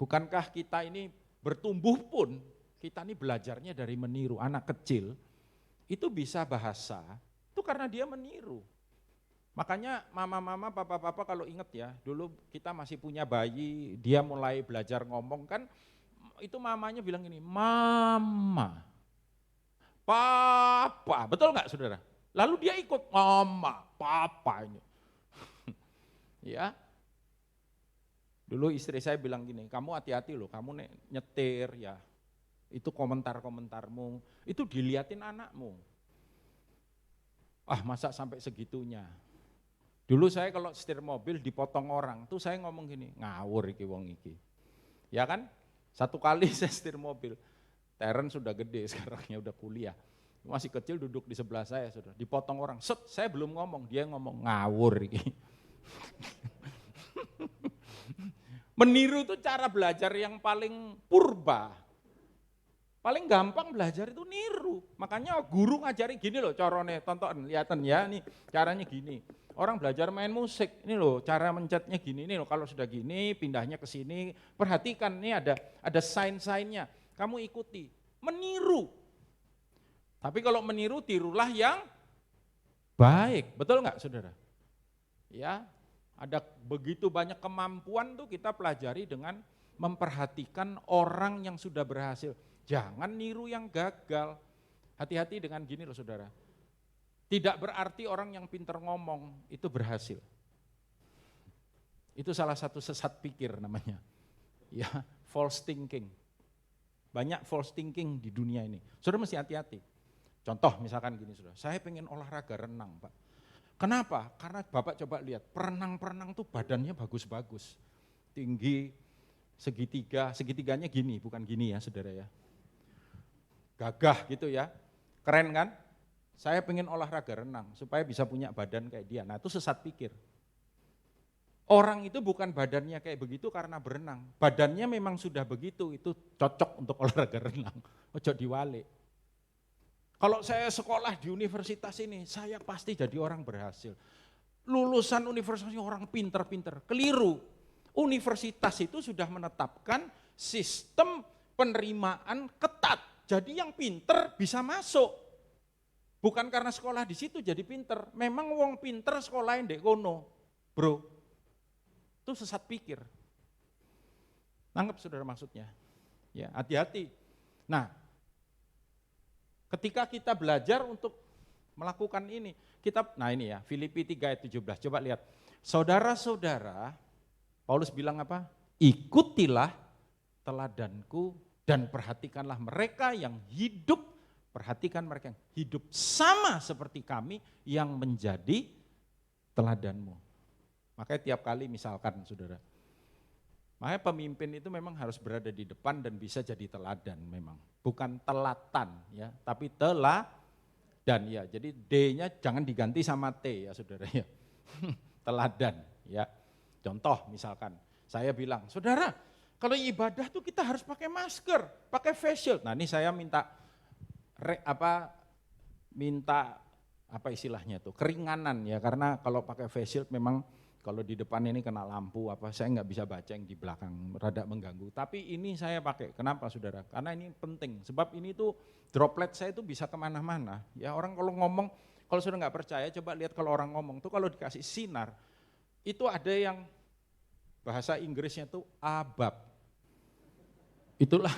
Bukankah kita ini bertumbuh pun, kita ini belajarnya dari meniru. Anak kecil itu bisa bahasa, itu karena dia meniru. Makanya mama-mama, papa-papa kalau inget ya, dulu kita masih punya bayi, dia mulai belajar ngomong kan, itu mamanya bilang gini, mama, papa, betul nggak saudara? Lalu dia ikut mama, papa ini. Ya, dulu istri saya bilang gini, kamu hati-hati loh, kamu nyetir ya, itu komentar-komentarmu, itu diliatin anakmu. Ah masa sampai segitunya. Dulu saya kalau setir mobil dipotong orang, tuh saya ngomong gini, ngawur iki wong iki. Ya kan, satu kali saya setir mobil, Teren sudah gede sekarangnya udah kuliah. Masih kecil duduk di sebelah saya, saudara. Dipotong orang, set, saya belum ngomong, dia ngomong ngawur iki. Meniru itu cara belajar yang paling purba. Paling gampang belajar itu niru. Makanya guru ngajari gini loh, corone, tonton, lihatan ya, nih caranya gini. Orang belajar main musik, ini loh cara mencetnya gini, ini loh kalau sudah gini pindahnya ke sini. Perhatikan, ini ada sign-signnya, kamu ikuti. Meniru. Tapi kalau meniru, tirulah yang baik, betul nggak saudara? Ya, ada begitu banyak kemampuan tuh kita pelajari dengan memperhatikan orang yang sudah berhasil. Jangan niru yang gagal. Hati-hati dengan gini loh saudara. Tidak berarti orang yang pintar ngomong itu berhasil. Itu salah satu sesat pikir namanya. Ya, false thinking. Banyak false thinking di dunia ini. Saudara mesti hati-hati. Contoh misalkan gini saudara, saya pengen olahraga renang Pak. Kenapa? Karena Bapak coba lihat, perenang-perenang tuh badannya bagus-bagus. Tinggi, segitiganya gini, bukan gini ya saudara ya. Gagah gitu ya, keren kan? Saya pengen olahraga renang supaya bisa punya badan kayak dia. Nah itu sesat pikir. Orang itu bukan badannya kayak begitu karena berenang. Badannya memang sudah begitu, itu cocok untuk olahraga renang. Ojo diwalik. Kalau saya sekolah di universitas ini, saya pasti jadi orang berhasil. Lulusan universitas orang pinter-pinter, keliru. Universitas itu sudah menetapkan sistem penerimaan ketat. Jadi yang pinter bisa masuk. Bukan karena sekolah di situ jadi pinter. Memang wong pinter sekolahin ndek kono, bro. Itu sesat pikir. Nanggap saudara maksudnya? Ya, hati-hati. Nah, ketika kita belajar untuk melakukan ini. Nah ini ya, Filipi 3 ayat 17, coba lihat. Saudara-saudara, Paulus bilang apa? Ikutilah teladanku dan perhatikanlah mereka yang hidup, perhatikan mereka yang hidup sama seperti kami yang menjadi teladanmu. Makanya tiap kali misalkan saudara, makanya pemimpin itu memang harus berada di depan dan bisa jadi teladan memang. Bukan telatan ya, tapi teladan ya. Jadi D-nya jangan diganti sama T ya saudara ya. Teladan ya. Contoh misalkan, saya bilang, saudara kalau ibadah tuh kita harus pakai masker, pakai face shield. Nah ini saya minta apa istilahnya tuh, keringanan ya, karena kalau pakai face shield memang kalau di depan ini kena lampu saya nggak bisa baca yang di belakang, rada mengganggu. Tapi ini saya pakai, kenapa saudara? Karena ini penting, sebab ini tuh droplet saya itu bisa kemana-mana. Ya orang kalau ngomong, kalau sudah nggak percaya coba lihat kalau orang ngomong tuh kalau dikasih sinar, itu ada yang bahasa Inggrisnya tuh abab. Itulah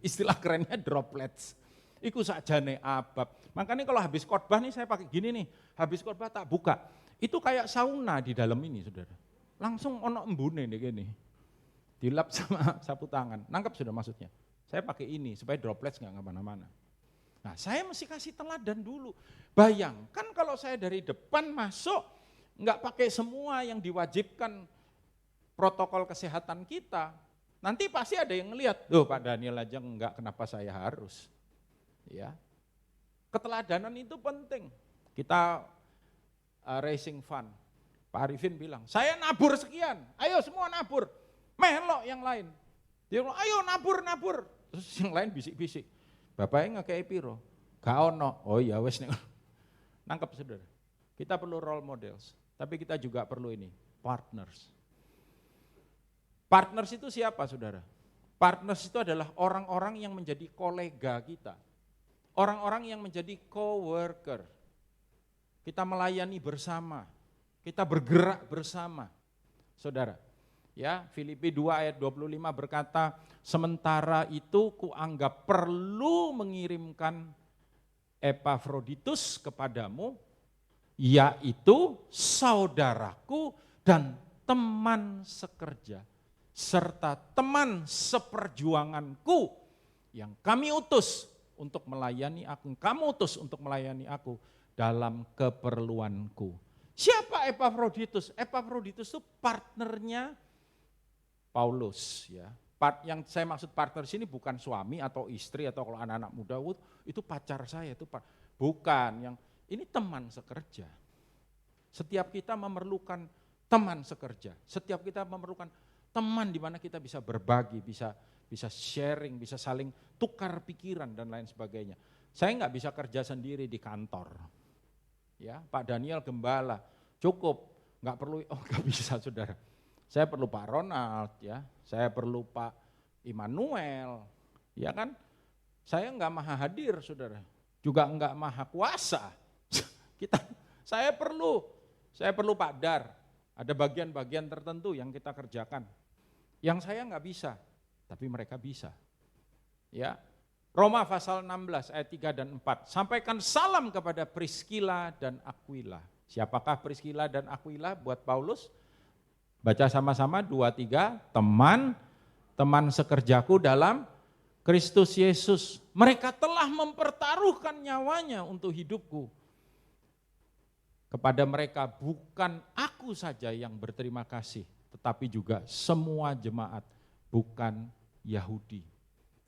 istilah kerennya droplets. Iku sakjane abab. Makanya kalau habis khotbah nih saya pakai gini nih, habis khotbah tak buka. Itu kayak sauna di dalam ini saudara. Langsung ono embune nih gini. Dilap sama sapu tangan, nangkap sudah maksudnya. Saya pakai ini supaya droplets nggak kemana-mana. Nah saya mesti kasih teladan dulu. Bayangkan kalau saya dari depan masuk, nggak pakai semua yang diwajibkan protokol kesehatan kita. Nanti pasti ada yang ngelihat, Pak Daniel aja enggak, kenapa saya harus. Ya, keteladanan itu penting. Kita raising fund, Pak Arifin bilang, saya nabur sekian, ayo semua nabur, melok yang lain. Dia bilang, ayo nabur. Terus yang lain bisik-bisik, bapaknya ngekei piro, gak ono, oh iya wes nih. Nangkep saudara, kita perlu role models, tapi kita juga perlu ini, partners. Partners itu siapa saudara? Partners itu adalah orang-orang yang menjadi kolega kita. Orang-orang yang menjadi coworker. Kita melayani bersama, kita bergerak bersama. Saudara, ya Filipi 2 ayat 25 berkata, sementara itu kuanggap perlu mengirimkan Epafroditus kepadamu, yaitu saudaraku dan teman sekerja, serta teman seperjuanganku yang kami utus untuk melayani aku, kamu utus untuk melayani aku dalam keperluanku. Siapa Epafroditus? Epafroditus itu partnernya Paulus ya. Yang saya maksud partner sini bukan suami atau istri atau kalau anak-anak muda itu pacar saya itu bukan, yang ini teman sekerja. Setiap kita memerlukan teman sekerja. Setiap kita memerlukan teman di mana kita bisa berbagi, bisa sharing, bisa saling tukar pikiran dan lain sebagainya. Saya nggak bisa kerja sendiri di kantor. Ya, Pak Daniel gembala, cukup, nggak perlu, nggak bisa saudara. Saya perlu Pak Ronald, ya, saya perlu Pak Immanuel, ya kan? Saya nggak maha hadir, saudara, juga nggak maha kuasa. Saya perlu Pak Dar. Ada bagian-bagian tertentu yang kita kerjakan, yang saya nggak bisa, tapi mereka bisa. Ya, Roma pasal 16 ayat 3 dan 4, sampaikan salam kepada Priscilla dan Aquila. Siapakah Priscilla dan Aquila buat Paulus? Baca sama-sama 2-3, teman sekerjaku dalam Kristus Yesus. Mereka telah mempertaruhkan nyawanya untuk hidupku. Kepada mereka bukan aku saja yang berterima kasih, tetapi juga semua jemaat, bukan Yahudi.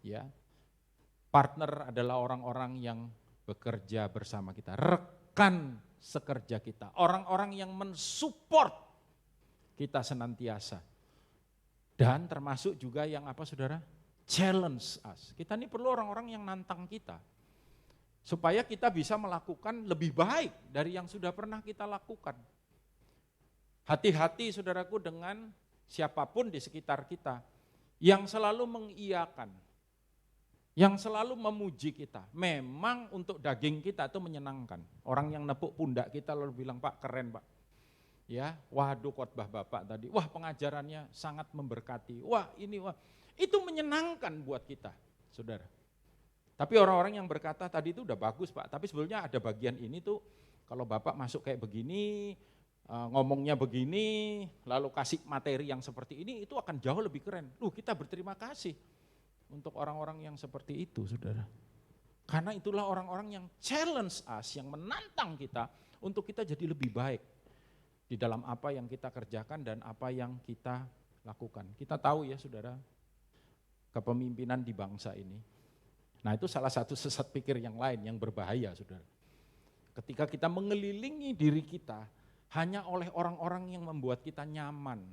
Ya, partner adalah orang-orang yang bekerja bersama kita, rekan sekerja kita, orang-orang yang mensupport kita senantiasa. Dan termasuk juga yang apa saudara? Challenge us. Kita ini perlu orang-orang yang nantang kita. Supaya kita bisa melakukan lebih baik dari yang sudah pernah kita lakukan. Hati-hati saudaraku dengan siapapun di sekitar kita yang selalu mengiyakan, yang selalu memuji kita. Memang untuk daging kita itu menyenangkan. Orang yang nepuk pundak kita lalu bilang, Pak keren Pak. Ya, waduh khotbah Bapak tadi, wah pengajarannya sangat memberkati, wah ini, wah. Itu menyenangkan buat kita, saudara. Tapi orang-orang yang berkata tadi itu udah bagus Pak, tapi sebetulnya ada bagian ini tuh kalau Bapak masuk kayak begini, ngomongnya begini, lalu kasih materi yang seperti ini, itu akan jauh lebih keren. Kita berterima kasih untuk orang-orang yang seperti itu, saudara. Karena itulah orang-orang yang challenge us, yang menantang kita untuk kita jadi lebih baik di dalam apa yang kita kerjakan dan apa yang kita lakukan. Kita tahu ya saudara, kepemimpinan di bangsa ini. Nah itu salah satu sesat pikir yang lain yang berbahaya saudara. Ketika kita mengelilingi diri kita hanya oleh orang-orang yang membuat kita nyaman.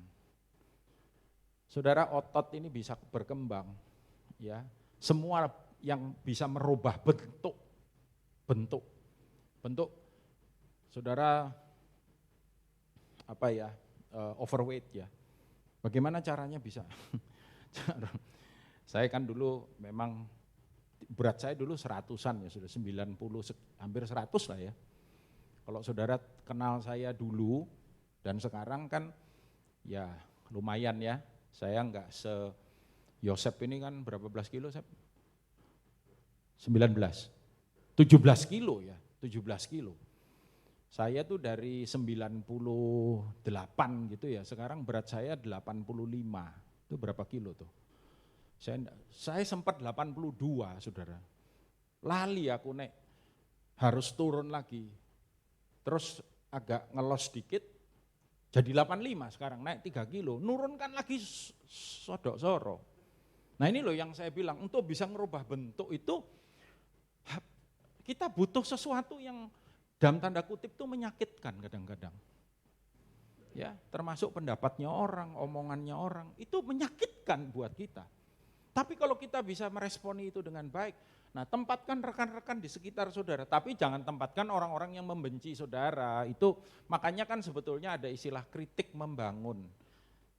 Saudara, otot ini bisa berkembang, ya. Semua yang bisa merubah bentuk. Saudara, overweight ya. Bagaimana caranya bisa? Saya kan dulu memang berat saya dulu 100-an ya, sudah 90, hampir 100 lah ya. Kalau saudara kenal saya dulu dan sekarang kan ya lumayan ya. Saya enggak Yosep ini kan berapa belas kilo, Sep? 17 kilo ya, 17 kilo. Saya tuh dari 98 gitu ya, sekarang berat saya 85, itu berapa kilo tuh? Saya sempat 82 saudara, lali aku naik, harus turun lagi, terus agak ngelos sedikit, jadi 85 sekarang naik 3 kilo, nurunkan lagi sodok-soro. Nah ini loh yang saya bilang, untuk bisa ngerubah bentuk itu, kita butuh sesuatu yang dalam tanda kutip itu menyakitkan kadang-kadang. Ya, termasuk pendapatnya orang, omongannya orang, itu menyakitkan buat kita. Tapi kalau kita bisa meresponi itu dengan baik, nah tempatkan rekan-rekan di sekitar saudara, tapi jangan tempatkan orang-orang yang membenci saudara. Itu makanya kan sebetulnya ada istilah kritik membangun.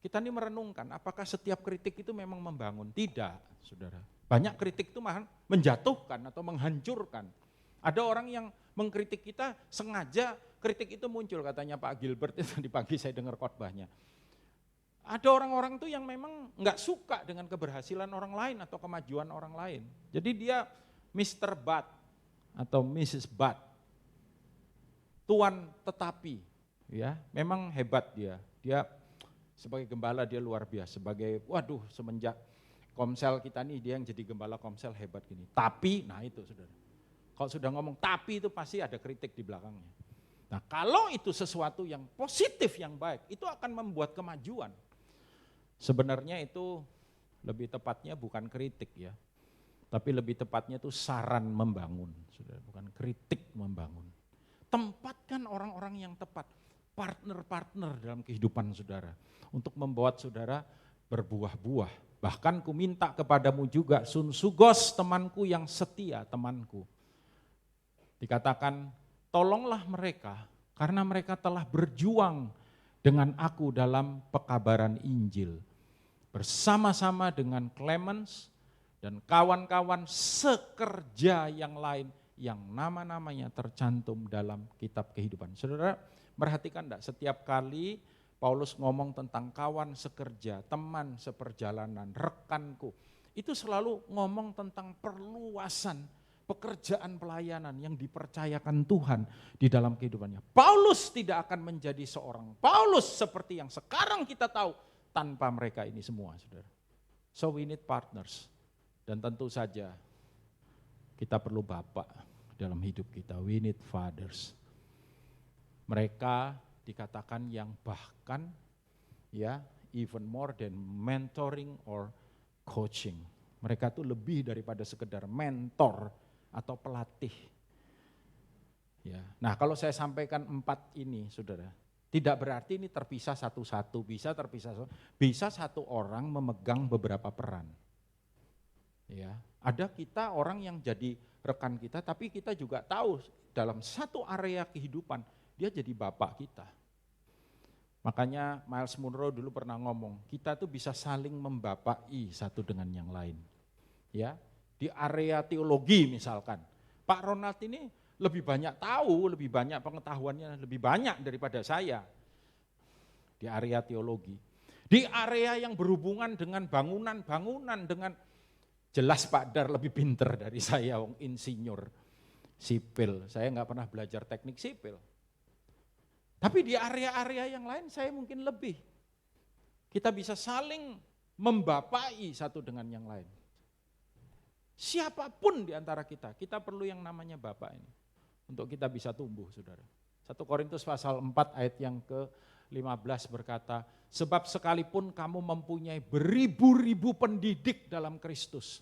Kita ini merenungkan, apakah setiap kritik itu memang membangun? Tidak, saudara. Banyak kritik itu malah menjatuhkan atau menghancurkan. Ada orang yang mengkritik kita sengaja, kritik itu muncul katanya Pak Gilbert itu tadi pagi saya dengar khotbahnya. Ada orang-orang tuh yang memang enggak suka dengan keberhasilan orang lain atau kemajuan orang lain. Jadi dia Mr. Bad atau Mrs. Bad. Tuan tetapi, ya, memang hebat dia. Dia sebagai gembala dia luar biasa. Sebagai semenjak Komsel kita nih dia yang jadi gembala Komsel hebat gini. Tapi, nah itu saudara. Kalau sudah ngomong tapi itu pasti ada kritik di belakangnya. Nah kalau itu sesuatu yang positif, yang baik, itu akan membuat kemajuan. Sebenarnya itu lebih tepatnya bukan kritik ya, tapi lebih tepatnya itu saran membangun, saudara, bukan kritik membangun. Tempatkan orang-orang yang tepat, partner-partner dalam kehidupan saudara, untuk membuat saudara berbuah-buah. Bahkan ku minta kepadamu juga, sun sugos temanku yang setia, temanku. Dikatakan, tolonglah mereka karena mereka telah berjuang dengan aku dalam pekabaran Injil. Bersama-sama dengan Clemens dan kawan-kawan sekerja yang lain yang nama-namanya tercantum dalam kitab kehidupan. Saudara, perhatikan enggak, setiap kali Paulus ngomong tentang kawan sekerja, teman seperjalanan, rekanku, itu selalu ngomong tentang perluasan pekerjaan pelayanan yang dipercayakan Tuhan di dalam kehidupannya. Paulus tidak akan menjadi seorang Paulus seperti yang sekarang kita tahu tanpa mereka ini semua, saudara. So we need partners. Dan tentu saja kita perlu bapak dalam hidup kita. We need fathers. Mereka dikatakan yang bahkan ya even more than mentoring or coaching. Mereka tuh lebih daripada sekedar mentor atau pelatih. Ya. Nah kalau saya sampaikan 4 ini saudara, tidak berarti ini terpisah satu-satu, bisa terpisah, bisa satu orang memegang beberapa peran. Ya, ada kita orang yang jadi rekan kita, tapi kita juga tahu dalam satu area kehidupan dia jadi bapak kita. Makanya Miles Monroe dulu pernah ngomong, kita tuh bisa saling membapai satu dengan yang lain. Ya, di area teologi misalkan, Pak Ronald ini lebih banyak tahu, lebih banyak pengetahuannya, lebih banyak daripada saya di area teologi. Di area yang berhubungan dengan bangunan-bangunan, dengan Jelas Pak Dar lebih pinter dari saya, wong insinyur sipil. Saya nggak pernah belajar teknik sipil. Tapi di area-area yang lain saya mungkin lebih. Kita bisa saling membapai satu dengan yang lain. Siapapun di antara kita perlu yang namanya Bapak ini. Untuk kita bisa tumbuh, saudara. 1 Korintus pasal 4 ayat yang ke-15 berkata, sebab sekalipun kamu mempunyai beribu-ribu pendidik dalam Kristus,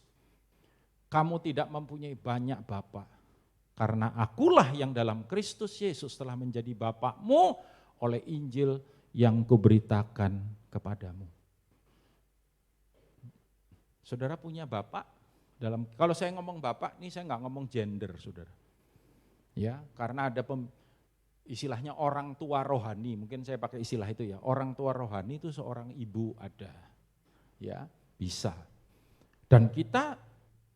kamu tidak mempunyai banyak bapak. Karena akulah yang dalam Kristus Yesus telah menjadi bapakmu oleh Injil yang kuberitakan kepadamu. Saudara punya bapak kalau saya ngomong bapak, ini saya nggak ngomong gender, saudara. Ya, karena ada istilahnya orang tua rohani, mungkin saya pakai istilah itu ya. Orang tua rohani itu seorang ibu ada, ya bisa. Dan kita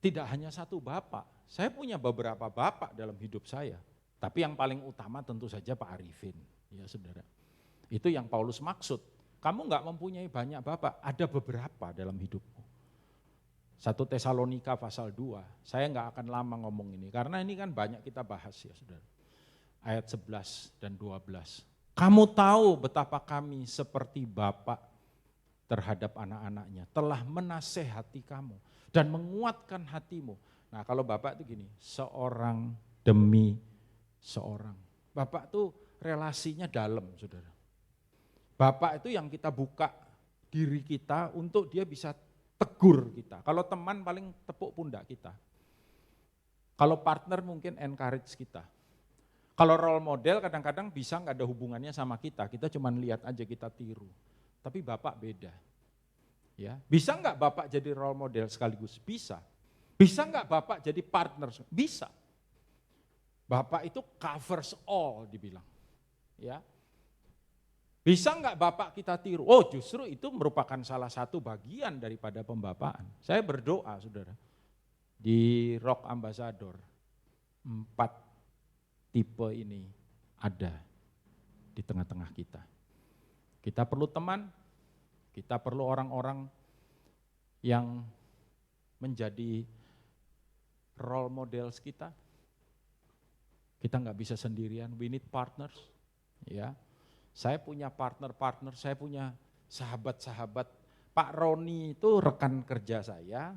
tidak hanya satu bapak. Saya punya beberapa bapak dalam hidup saya. Tapi yang paling utama tentu saja Pak Arifin, ya saudara. Itu yang Paulus maksud. Kamu nggak mempunyai banyak bapak, ada beberapa dalam hidupmu. 1 Tesalonika pasal 2, saya nggak akan lama ngomong ini, karena ini kan banyak kita bahas ya saudara. Ayat 11 dan 12. Kamu tahu betapa kami seperti bapak terhadap anak-anaknya, telah menasehati kamu dan menguatkan hatimu. Nah kalau bapak itu gini, seorang demi seorang. Bapak itu relasinya dalam saudara. Bapak itu yang kita buka diri kita untuk dia bisa tegur kita. Kalau teman paling tepuk pundak kita. Kalau partner mungkin encourage kita. Kalau role model kadang-kadang bisa nggak ada hubungannya sama kita cuma lihat aja, kita tiru. Tapi bapak beda. Ya, bisa nggak bapak jadi role model sekaligus? Bisa. Bisa nggak bapak jadi partner? Bisa. Bapak itu covers all dibilang. Ya. Bisa nggak bapak kita tiru? Oh justru itu merupakan salah satu bagian daripada pembapaan. Saya berdoa saudara, di Rock Ambassador 4 tipe ini ada di tengah-tengah kita. Kita perlu teman, kita perlu orang-orang yang menjadi role models kita. Kita nggak bisa sendirian, we need partners. Ya, saya punya partner-partner, saya punya sahabat-sahabat. Pak Roni itu rekan kerja saya,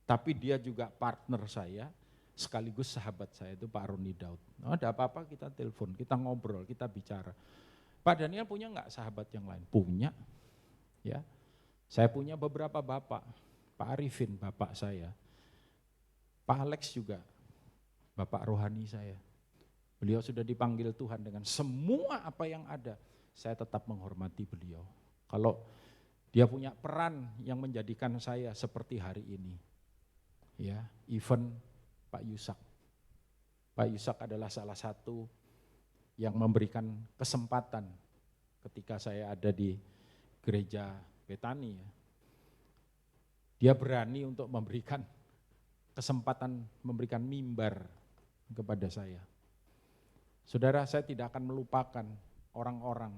tapi dia juga partner saya, sekaligus sahabat saya itu Pak Roni Daud. Oh, ada apa-apa kita telepon, kita ngobrol, kita bicara. Pak Daniel punya nggak sahabat yang lain? Punya. Ya, saya punya beberapa bapak. Pak Arifin, bapak saya. Pak Alex juga, bapak rohani saya. Beliau sudah dipanggil Tuhan dengan semua apa yang ada. Saya tetap menghormati beliau. Kalau dia punya peran yang menjadikan saya seperti hari ini. Ya, even Pak Yusak. Pak Yusak adalah salah satu yang memberikan kesempatan ketika saya ada di gereja Betani. Ya. Dia berani untuk memberikan kesempatan, memberikan mimbar kepada saya. Saudara, saya tidak akan melupakan orang-orang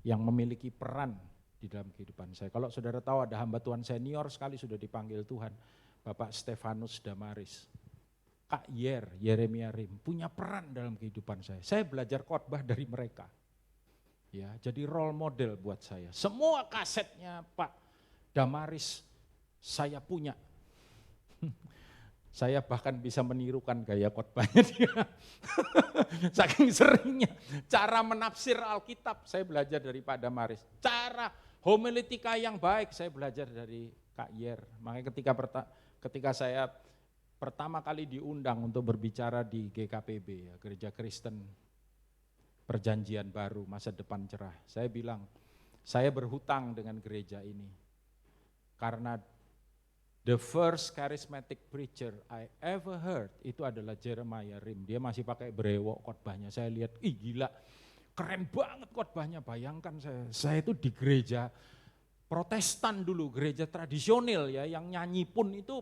yang memiliki peran di dalam kehidupan saya. Kalau saudara tahu ada hamba Tuhan senior sekali sudah dipanggil Tuhan, Bapak Stefanus Damaris. Kak Yeremia Rim, punya peran dalam kehidupan saya. Saya belajar khotbah dari mereka. Ya, jadi role model buat saya. Semua kasetnya Pak Damaris saya punya. Saya bahkan bisa menirukan gaya khotbahnya dia. Saking seringnya. Cara menafsir Alkitab saya belajar dari Pak Damaris. Cara homiletika yang baik saya belajar dari Kak Yer. Makanya ketika saya pertama kali diundang untuk berbicara di GKPB, ya, Gereja Kristen Perjanjian Baru, Masa Depan Cerah. Saya bilang, saya berhutang dengan gereja ini. Karena the first charismatic preacher I ever heard itu adalah Jeremiah Rim. Dia masih pakai brewok khotbahnya. Saya lihat, ih gila, keren banget khotbahnya. Bayangkan saya itu di gereja Protestan dulu, gereja tradisional ya, yang nyanyi pun itu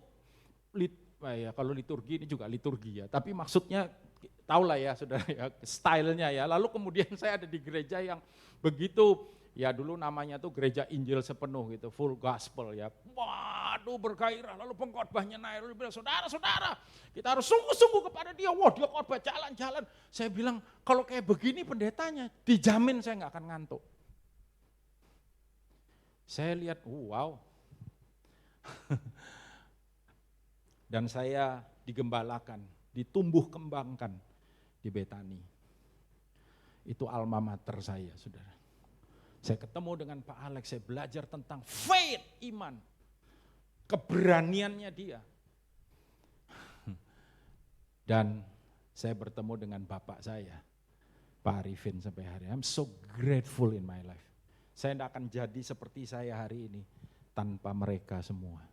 kalau liturgi ini juga liturgi ya. Tapi maksudnya tahulah ya saudara ya, stylenya ya. Lalu kemudian saya ada di gereja yang begitu Ya dulu namanya tuh gereja Injil sepenuh gitu, full gospel ya. Waduh bergairah, lalu pengkhotbahnya naik, lalu bilang saudara-saudara kita harus sungguh-sungguh kepada dia. Wah dia khotbah jalan-jalan. Saya bilang kalau kayak begini pendetanya dijamin saya gak akan ngantuk. Saya lihat wow. Dan saya digembalakan, ditumbuh kembangkan di Betani. Itu alma mater saya saudara. Saya ketemu dengan Pak Alex, saya belajar tentang faith, iman. Keberaniannya dia. Dan saya bertemu dengan bapak saya, Pak Arifin sampai hari ini. I'm so grateful in my life. Saya tidak akan jadi seperti saya hari ini tanpa mereka semua.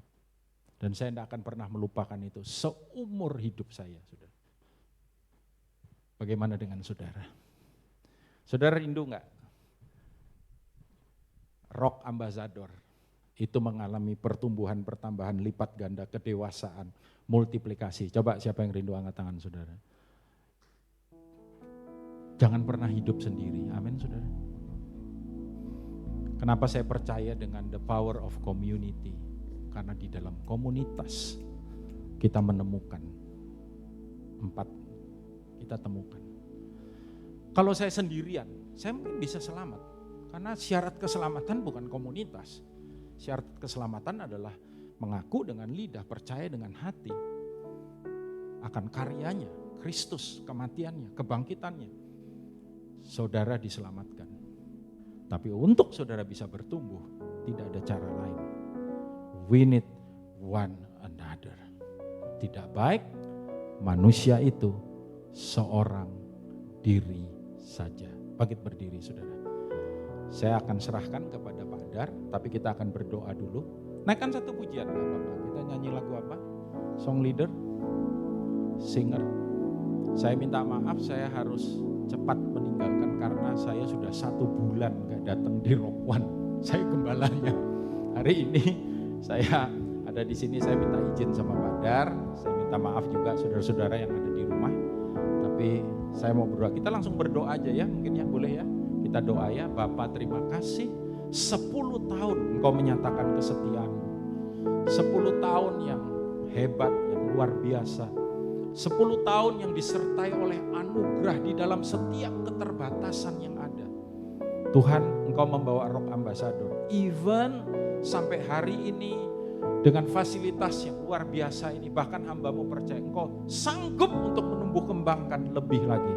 Dan saya tidak akan pernah melupakan itu seumur hidup saya. Saudara. Bagaimana dengan saudara? Saudara rindu enggak? Rock Ambassador itu mengalami pertambahan lipat ganda, kedewasaan, multiplikasi. Coba siapa yang rindu angkat tangan saudara. Jangan pernah hidup sendiri, amin saudara. Kenapa saya percaya dengan the power of community? Karena di dalam komunitas kita menemukan 4, kita temukan. Kalau saya sendirian, saya mungkin bisa selamat. Karena syarat keselamatan bukan komunitas. Syarat keselamatan adalah mengaku dengan lidah, percaya dengan hati akan karyanya, Kristus, kematiannya, kebangkitannya. Saudara diselamatkan. Tapi untuk saudara bisa bertumbuh, tidak ada cara lain. We need one another. Tidak baik manusia itu seorang diri saja. Bangkit berdiri saudara. Saya akan serahkan kepada Pak Dar, tapi kita akan berdoa dulu. Naikkan satu pujian, gak apa-apa. Kita nyanyi lagu apa? Song leader, singer. Saya minta maaf, saya harus cepat meninggalkan karena saya sudah 1 bulan gak datang di Rock One. Saya gembalanya. Hari ini saya ada di sini, saya minta izin sama Pak Dar. Saya minta maaf juga saudara-saudara yang ada di rumah. Tapi saya mau berdoa. Kita langsung berdoa aja ya, mungkin ya boleh ya. Kita doa ya, Bapak terima kasih 10 tahun Engkau menyatakan kesetiaan-Mu. 10 tahun yang hebat, yang luar biasa. 10 tahun yang disertai oleh anugerah di dalam setiap keterbatasan yang ada. Tuhan, Engkau membawa Rock Ambassador. Even sampai hari ini dengan fasilitas yang luar biasa ini, bahkan hamba-Mu percaya Engkau sanggup untuk menumbuh kembangkan lebih lagi.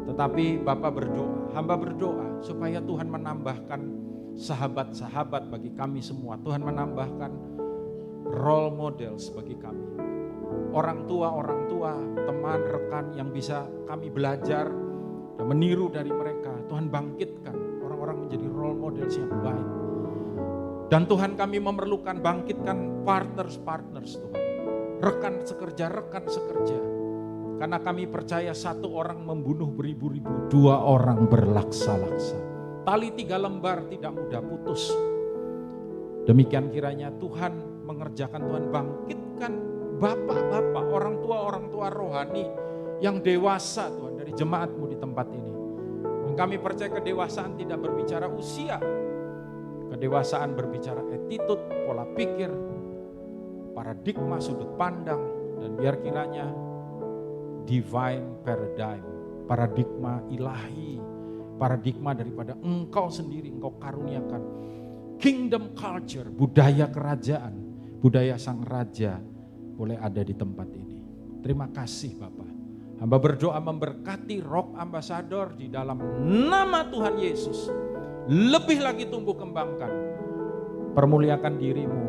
Tetapi Bapak berdoa, hamba berdoa supaya Tuhan menambahkan sahabat-sahabat bagi kami semua. Tuhan menambahkan role models bagi kami. Orang tua, teman, rekan yang bisa kami belajar dan meniru dari mereka. Tuhan bangkitkan orang-orang menjadi role models yang baik. Dan Tuhan kami memerlukan bangkitkan partners Tuhan. Rekan sekerja. Karena kami percaya 1 orang membunuh beribu-ribu, 2 orang berlaksa-laksa. Tali 3 lembar tidak mudah putus. Demikian kiranya Tuhan mengerjakan, Tuhan bangkitkan bapak-bapak, orang tua rohani yang dewasa Tuhan dari jemaat-Mu di tempat ini. Dan kami percaya kedewasaan tidak berbicara usia. Kedewasaan berbicara attitude, pola pikir, paradigma, sudut pandang. Dan biar kiranya divine paradigm, paradigma ilahi, paradigma daripada Engkau sendiri, Engkau karuniakan. Kingdom culture, budaya kerajaan, budaya sang raja boleh ada di tempat ini. Terima kasih Bapak. Hamba berdoa memberkati Rock Ambassador di dalam nama Tuhan Yesus. Lebih lagi tumbuh kembangkan, permuliakan dirimu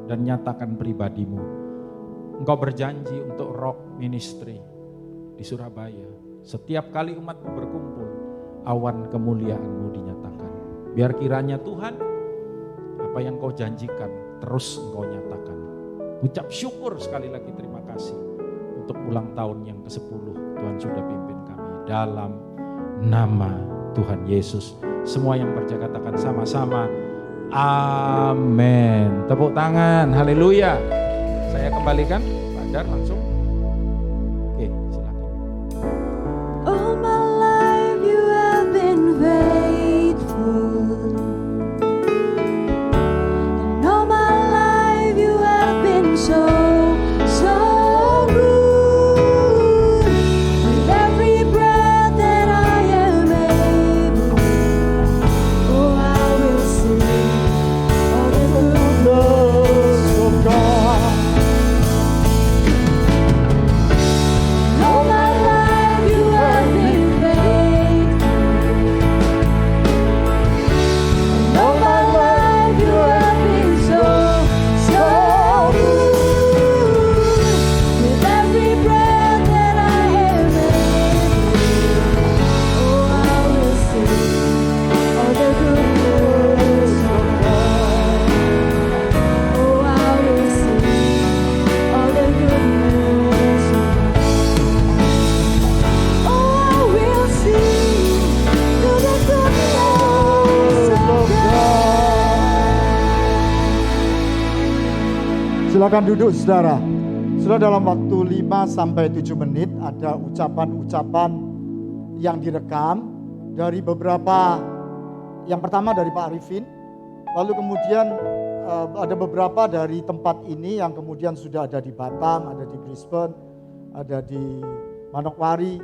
dan nyatakan pribadimu. Engkau berjanji untuk Rock Ministry di Surabaya. Setiap kali umat-Mu berkumpul, awan kemuliaan-Mu dinyatakan. Biar kiranya Tuhan, apa yang Kau janjikan terus Engkau nyatakan. Ucap syukur sekali lagi, terima kasih untuk ulang tahun yang ke-10. Tuhan sudah pimpin kami dalam nama Tuhan Yesus. Semua yang percaya katakan sama-sama amin. Tepuk tangan, haleluya. Saya kembalikan Pak Dar langsung. Oke, silakan. All my life you have been faithful. Silakan duduk saudara. Saudara, dalam waktu 5-7 menit ada ucapan-ucapan yang direkam dari beberapa, yang pertama dari Pak Arifin, lalu kemudian ada beberapa dari tempat ini yang kemudian sudah ada di Batam, ada di Brisbane, ada di Manokwari,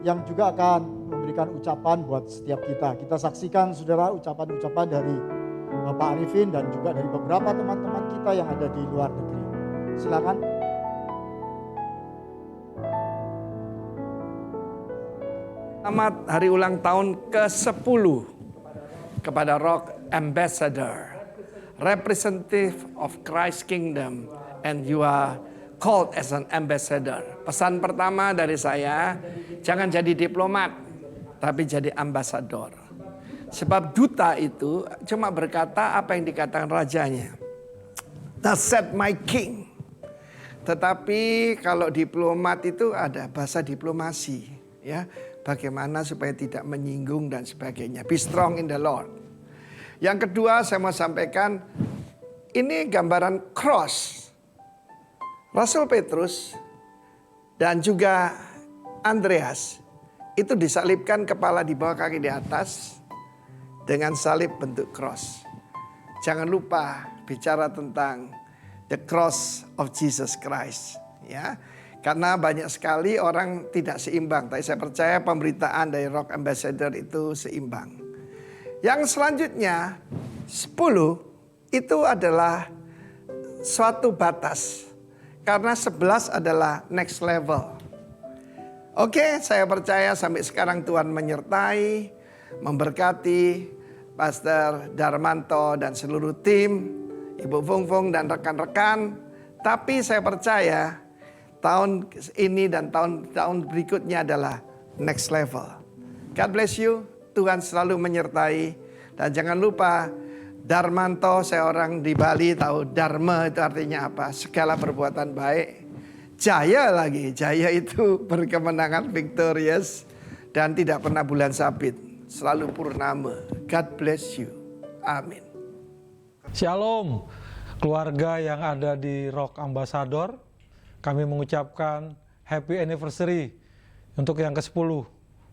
yang juga akan memberikan ucapan buat setiap kita. Kita saksikan saudara ucapan-ucapan dari Pak Arifin dan juga dari beberapa teman-teman kita yang ada di luar negeri. Silakan. Selamat hari ulang tahun ke-10 kepada Rock Ambassador, representative of Christ Kingdom, and you are called as an ambassador. Pesan pertama dari saya, jangan jadi diplomat, tapi jadi ambasador. Sebab duta itu cuma berkata apa yang dikatakan rajanya. Thus said my king. Tetapi kalau diplomat itu ada bahasa diplomasi, ya. Bagaimana supaya tidak menyinggung dan sebagainya. Be strong in the Lord. Yang kedua saya mau sampaikan, ini gambaran cross. Rasul Petrus dan juga Andreas itu disalibkan, kepala di bawah, kaki di atas, dengan salib bentuk cross. Jangan lupa bicara tentang the cross of Jesus Christ, ya. Karena banyak sekali orang tidak seimbang. Tapi saya percaya pemberitaan dari Rock Ambassador itu seimbang. Yang selanjutnya 10 itu adalah suatu batas. Karena 11 adalah next level. Oke, saya percaya sampai sekarang Tuhan menyertai, memberkati Pastor Darmanto dan seluruh tim, Ibu Fung Fung dan rekan-rekan. Tapi saya percaya tahun ini dan tahun berikutnya adalah next level. God bless you. Tuhan selalu menyertai. Dan jangan lupa Darmanto, saya orang di Bali tahu Dharma itu artinya apa? Segala perbuatan baik. Jaya lagi. Jaya itu berkemenangan, victorious. Dan tidak pernah bulan sabit. Selalu purnama. God bless you. Amin. Shalom. Keluarga yang ada di Rock Ambassador, kami mengucapkan happy anniversary untuk yang ke-10.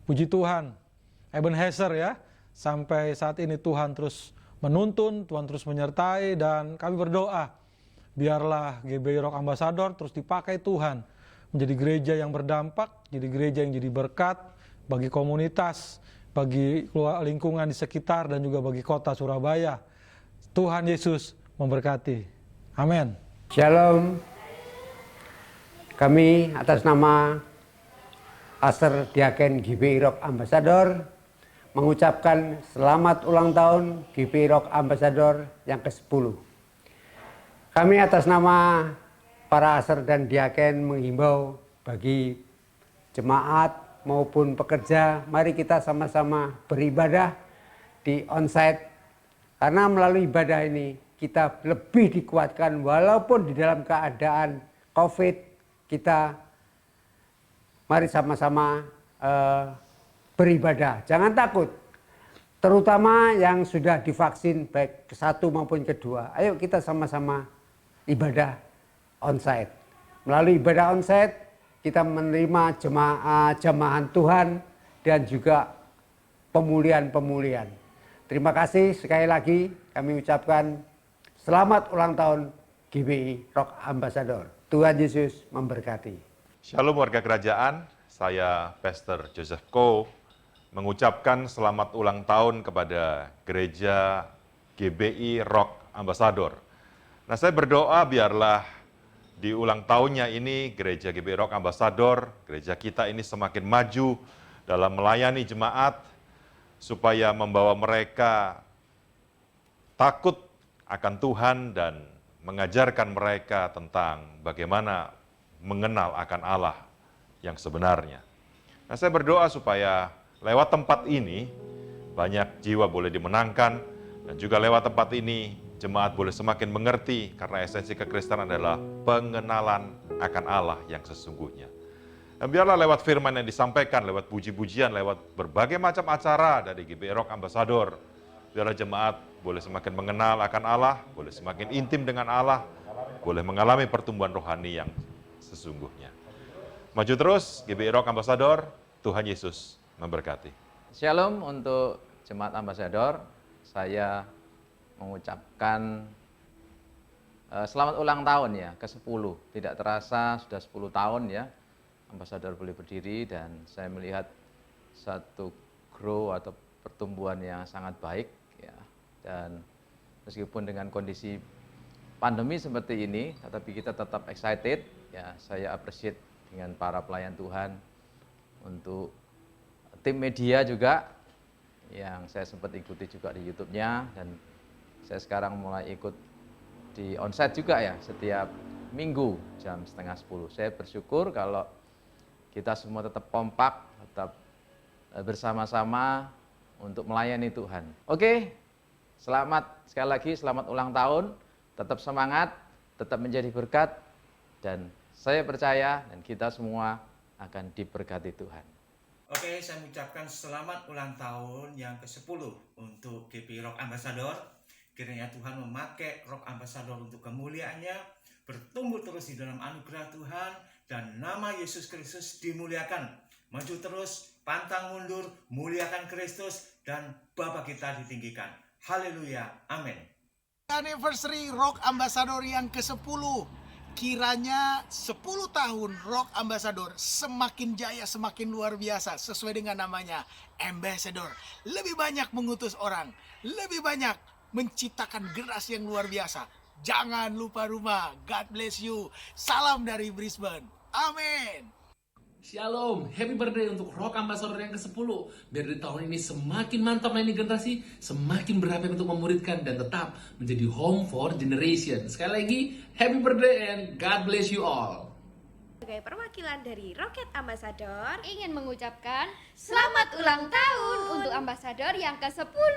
Puji Tuhan, Ebenezer ya, sampai saat ini Tuhan terus menuntun, Tuhan terus menyertai, dan kami berdoa biarlah GBI Rock Ambassador terus dipakai Tuhan menjadi gereja yang berdampak, jadi gereja yang jadi berkat bagi komunitas, bagi lingkungan di sekitar, dan juga bagi kota Surabaya. Tuhan Yesus memberkati. Amin. Shalom. Kami atas nama Pastor Diaken GBI Rock Ambassador mengucapkan selamat ulang tahun GBI Rock Ambassador yang ke-10. Kami atas nama para Pastor dan Diaken menghimbau bagi jemaat maupun pekerja, mari kita sama-sama beribadah di onsite. Karena melalui ibadah ini kita lebih dikuatkan walaupun di dalam keadaan COVID. Kita mari sama-sama beribadah. Jangan takut. Terutama yang sudah divaksin baik ke-1 maupun ke-2. Ayo kita sama-sama ibadah onsite. Melalui ibadah onsite kita menerima jemaah Tuhan dan juga pemulihan-pemulihan. Terima kasih sekali lagi kami ucapkan selamat ulang tahun GBI Rock Ambassador. Tuhan Yesus memberkati. Shalom warga kerajaan, saya Pastor Joseph Ko mengucapkan selamat ulang tahun kepada gereja GBI Rock Ambassador. Nah, saya berdoa biarlah di ulang tahunnya ini gereja GBI Rock Ambassador, gereja kita ini semakin maju dalam melayani jemaat supaya membawa mereka takut akan Tuhan dan mengajarkan mereka tentang bagaimana mengenal akan Allah yang sebenarnya. Nah, saya berdoa supaya lewat tempat ini banyak jiwa boleh dimenangkan, dan juga lewat tempat ini jemaat boleh semakin mengerti, karena esensi kekristenan adalah pengenalan akan Allah yang sesungguhnya. Dan biarlah lewat firman yang disampaikan, lewat puji-pujian, lewat berbagai macam acara dari GBI Rock Ambassador, biarlah jemaat boleh semakin mengenal akan Allah, boleh semakin intim dengan Allah, boleh mengalami pertumbuhan rohani yang sesungguhnya. Maju terus, GBI Rock Ambassador, Tuhan Yesus memberkati. Shalom untuk Jemaat Ambassador, saya mengucapkan selamat ulang tahun ya, ke-10. Tidak terasa sudah 10 tahun ya, Ambassador boleh berdiri dan saya melihat satu grow atau pertumbuhan yang sangat baik ya. Dan meskipun dengan kondisi pandemi seperti ini, tetapi kita tetap excited ya. Saya appreciate dengan para pelayan Tuhan, untuk tim media juga yang saya sempat ikuti juga di YouTube-nya, dan saya sekarang mulai ikut di onsite juga ya, setiap minggu jam 9:30. Saya bersyukur kalau kita semua tetap kompak, tetap bersama-sama untuk melayani Tuhan. Oke, selamat sekali lagi, selamat ulang tahun, tetap semangat, tetap menjadi berkat, dan saya percaya dan kita semua akan diberkati Tuhan. Oke, saya mengucapkan selamat ulang tahun yang ke-10 untuk GBI Rock Ambassador. Kiranya Tuhan memakai Rock Ambassador untuk kemuliaannya, bertumbuh terus di dalam anugerah Tuhan, dan nama Yesus Kristus dimuliakan. Maju terus, pantang mundur, muliakan Kristus, dan Bapa kita ditinggikan. Haleluya, amin. Anniversary Rock Ambassador yang ke-10. Kiranya 10 tahun Rock Ambassador semakin jaya, semakin luar biasa, sesuai dengan namanya, Ambassador. Lebih banyak mengutus orang, lebih banyak menciptakan generasi yang luar biasa. Jangan lupa rumah. God bless you. Salam dari Brisbane. Amin. Shalom, happy birthday untuk Rock Ambassador yang ke-10. Biar di tahun ini semakin mantap melayani generasi, semakin berapi untuk memuridkan, dan tetap menjadi home for generation. Sekali lagi, happy birthday and God bless you all. Sebagai perwakilan dari Rocket Ambassador, ingin mengucapkan selamat ulang tahun untuk Ambassador yang ke-10.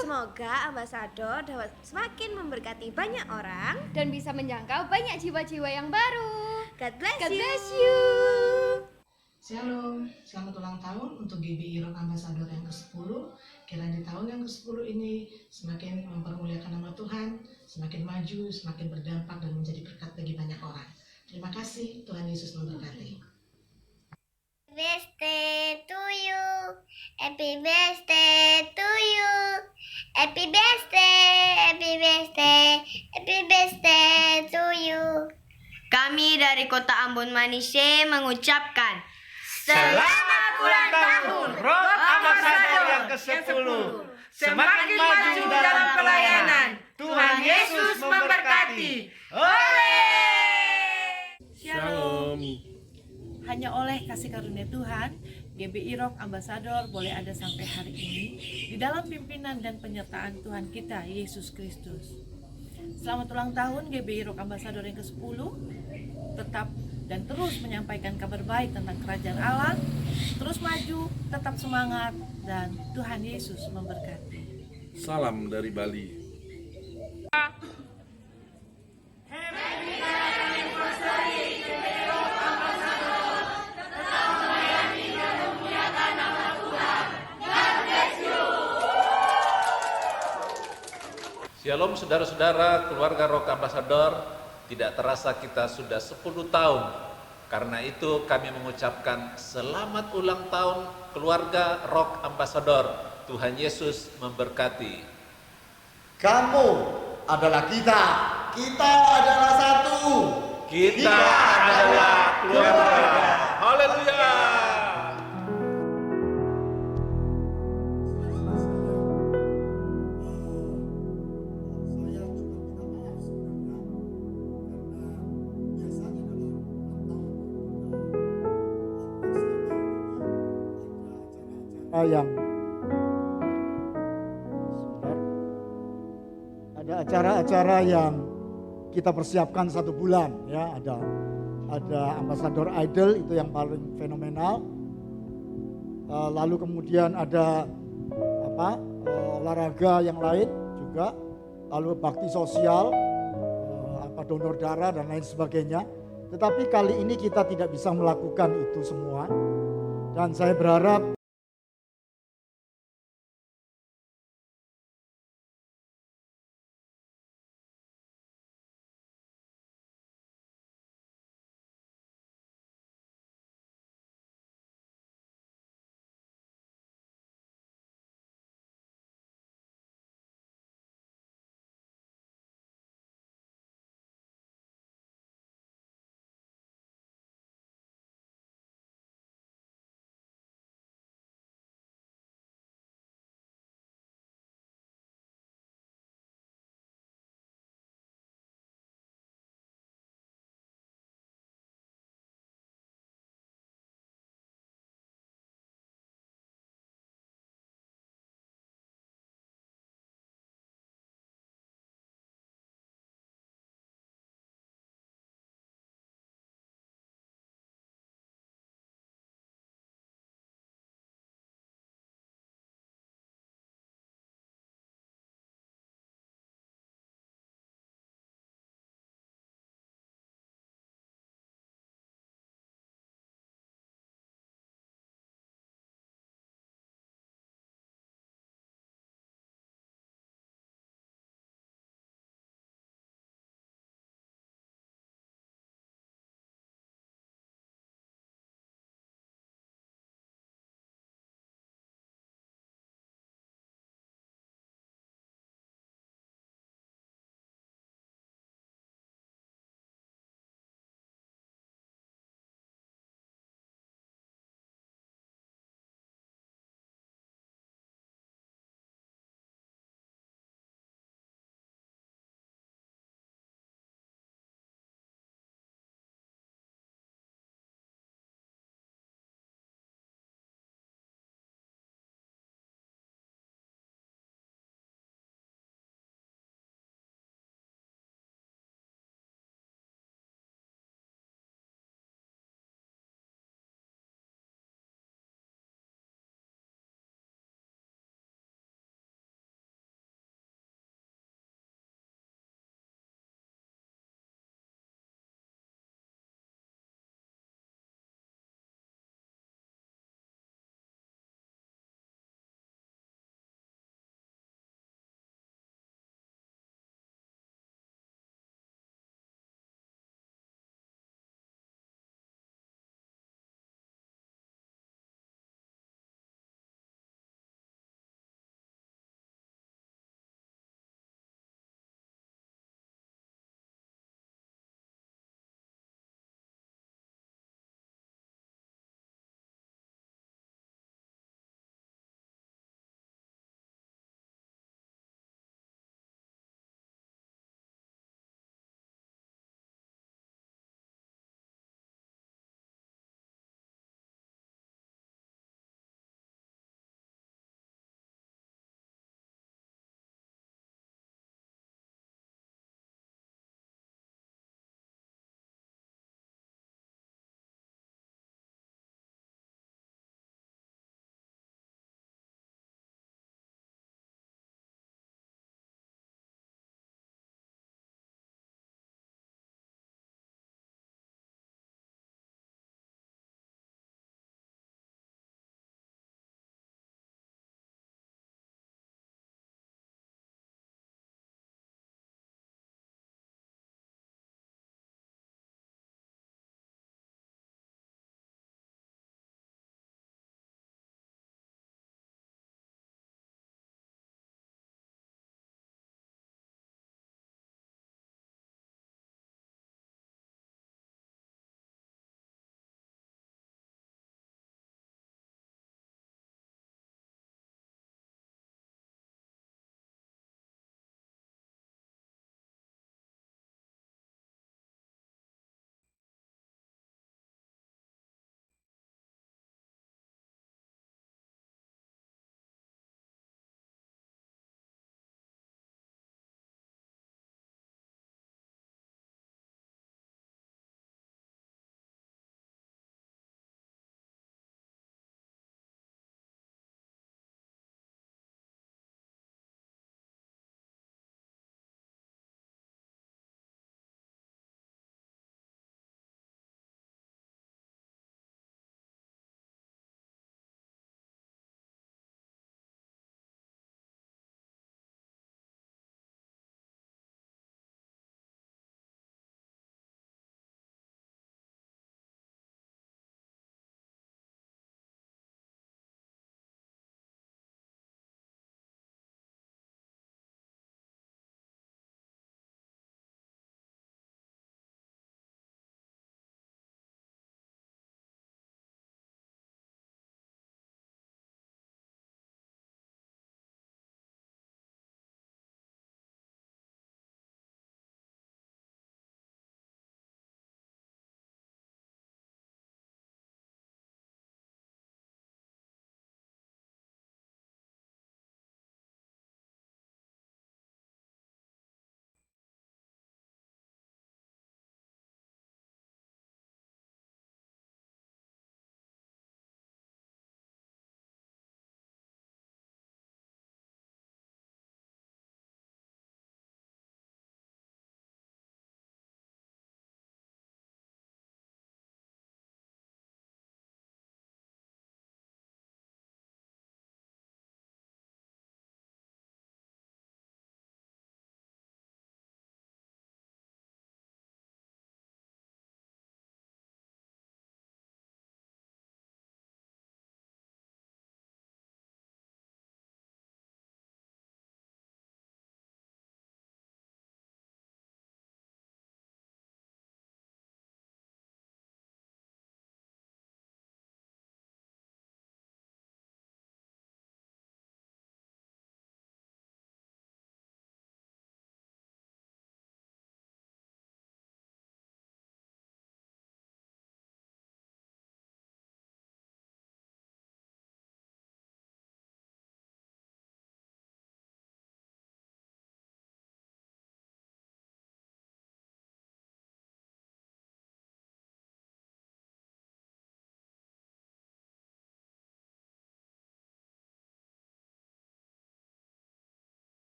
Semoga Ambassador dapat semakin memberkati banyak orang dan bisa menjangkau banyak jiwa-jiwa yang baru. God bless you. Shalom, selamat ulang tahun untuk GBI Rock Ambassador yang ke-10. Kiranya di tahun yang ke-10 ini semakin mempermuliakan nama Tuhan, semakin maju, semakin berdampak dan menjadi berkat bagi banyak orang. Terima kasih, Tuhan Yesus memberkati. Birthday to you, happy birthday to you, happy birthday, happy birthday, happy birthday to you. Kami dari Kota Ambon Manise mengucapkan selamat ulang tahun Rock Ambassador yang ke-10. Semakin maju dalam pelayanan. Tuhan Yesus memberkati. Oleh. Shalom. Hanya oleh kasih karunia Tuhan, GBI Rock Ambassador boleh ada sampai hari ini di dalam pimpinan dan penyertaan Tuhan kita, Yesus Kristus. Selamat ulang tahun GBI Rock Ambassador yang ke-10. Tetap dan terus menyampaikan kabar baik tentang kerajaan Allah, terus maju, tetap semangat, dan Tuhan Yesus memberkati. Salam dari Bali. Shalom saudara-saudara, keluarga Rock Ambassador. Tidak terasa kita sudah 10 tahun. Karena itu kami mengucapkan selamat ulang tahun keluarga Rock Ambassador. Tuhan Yesus memberkati. Kamu adalah kita adalah satu. Kita adalah keluarga. Haleluya. Yang ada acara-acara yang kita persiapkan 1 bulan ya, ada Ambassador Idol itu yang paling fenomenal, lalu kemudian ada olahraga yang lain juga, lalu bakti sosial, donor darah dan lain sebagainya. Tetapi kali ini kita tidak bisa melakukan itu semua, dan saya berharap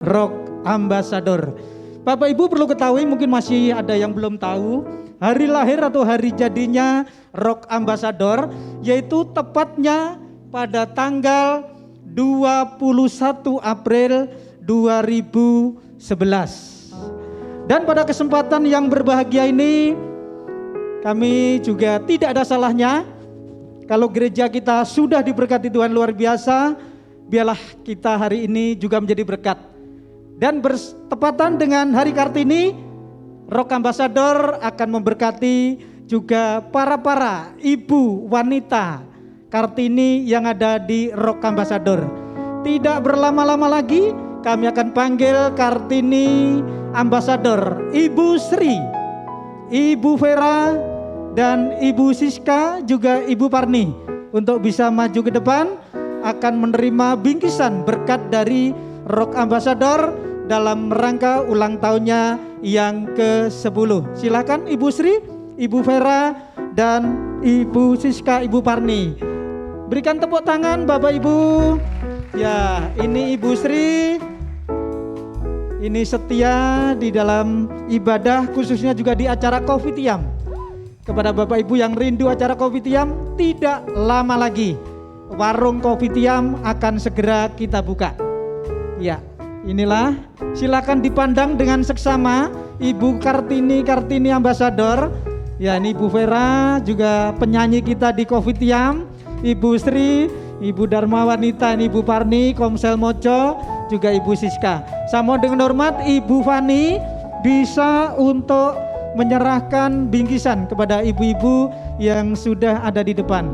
Rock Ambassador. Bapak Ibu perlu ketahui, mungkin masih ada yang belum tahu, hari lahir atau hari jadinya Rock Ambassador yaitu tepatnya pada tanggal 21 April 2011. Dan pada kesempatan yang berbahagia ini, kami juga tidak ada salahnya kalau gereja kita sudah diberkati Tuhan luar biasa, biarlah kita hari ini juga menjadi berkat. Dan bertepatan dengan Hari Kartini, Rock Ambassador akan memberkati juga para ibu wanita Kartini yang ada di Rock Ambassador. Tidak berlama-lama lagi, kami akan panggil Kartini Ambassador Ibu Sri, Ibu Vera, dan Ibu Siska, juga Ibu Parni untuk bisa maju ke depan akan menerima bingkisan berkat dari Rock Ambassador dalam rangka ulang tahunnya yang ke-10. Silakan Ibu Sri, Ibu Vera, dan Ibu Siska, Ibu Parni. Berikan tepuk tangan Bapak Ibu. Ya, ini Ibu Sri. Ini setia di dalam ibadah, khususnya juga di acara Coffee Tiam. Kepada Bapak Ibu yang rindu acara Coffee Tiam, tidak lama lagi warung Coffee Tiam akan segera kita buka. Ya, inilah, silakan dipandang dengan seksama Ibu Kartini Ambassador. Ya, ini Ibu Vera, juga penyanyi kita di Coffee Tiam, Ibu Sri, Ibu Dharma Wanita, ini Ibu Parni, Komsel Mojo, juga Ibu Siska. Sama dengan hormat Ibu Fani bisa untuk menyerahkan bingkisan kepada ibu-ibu yang sudah ada di depan.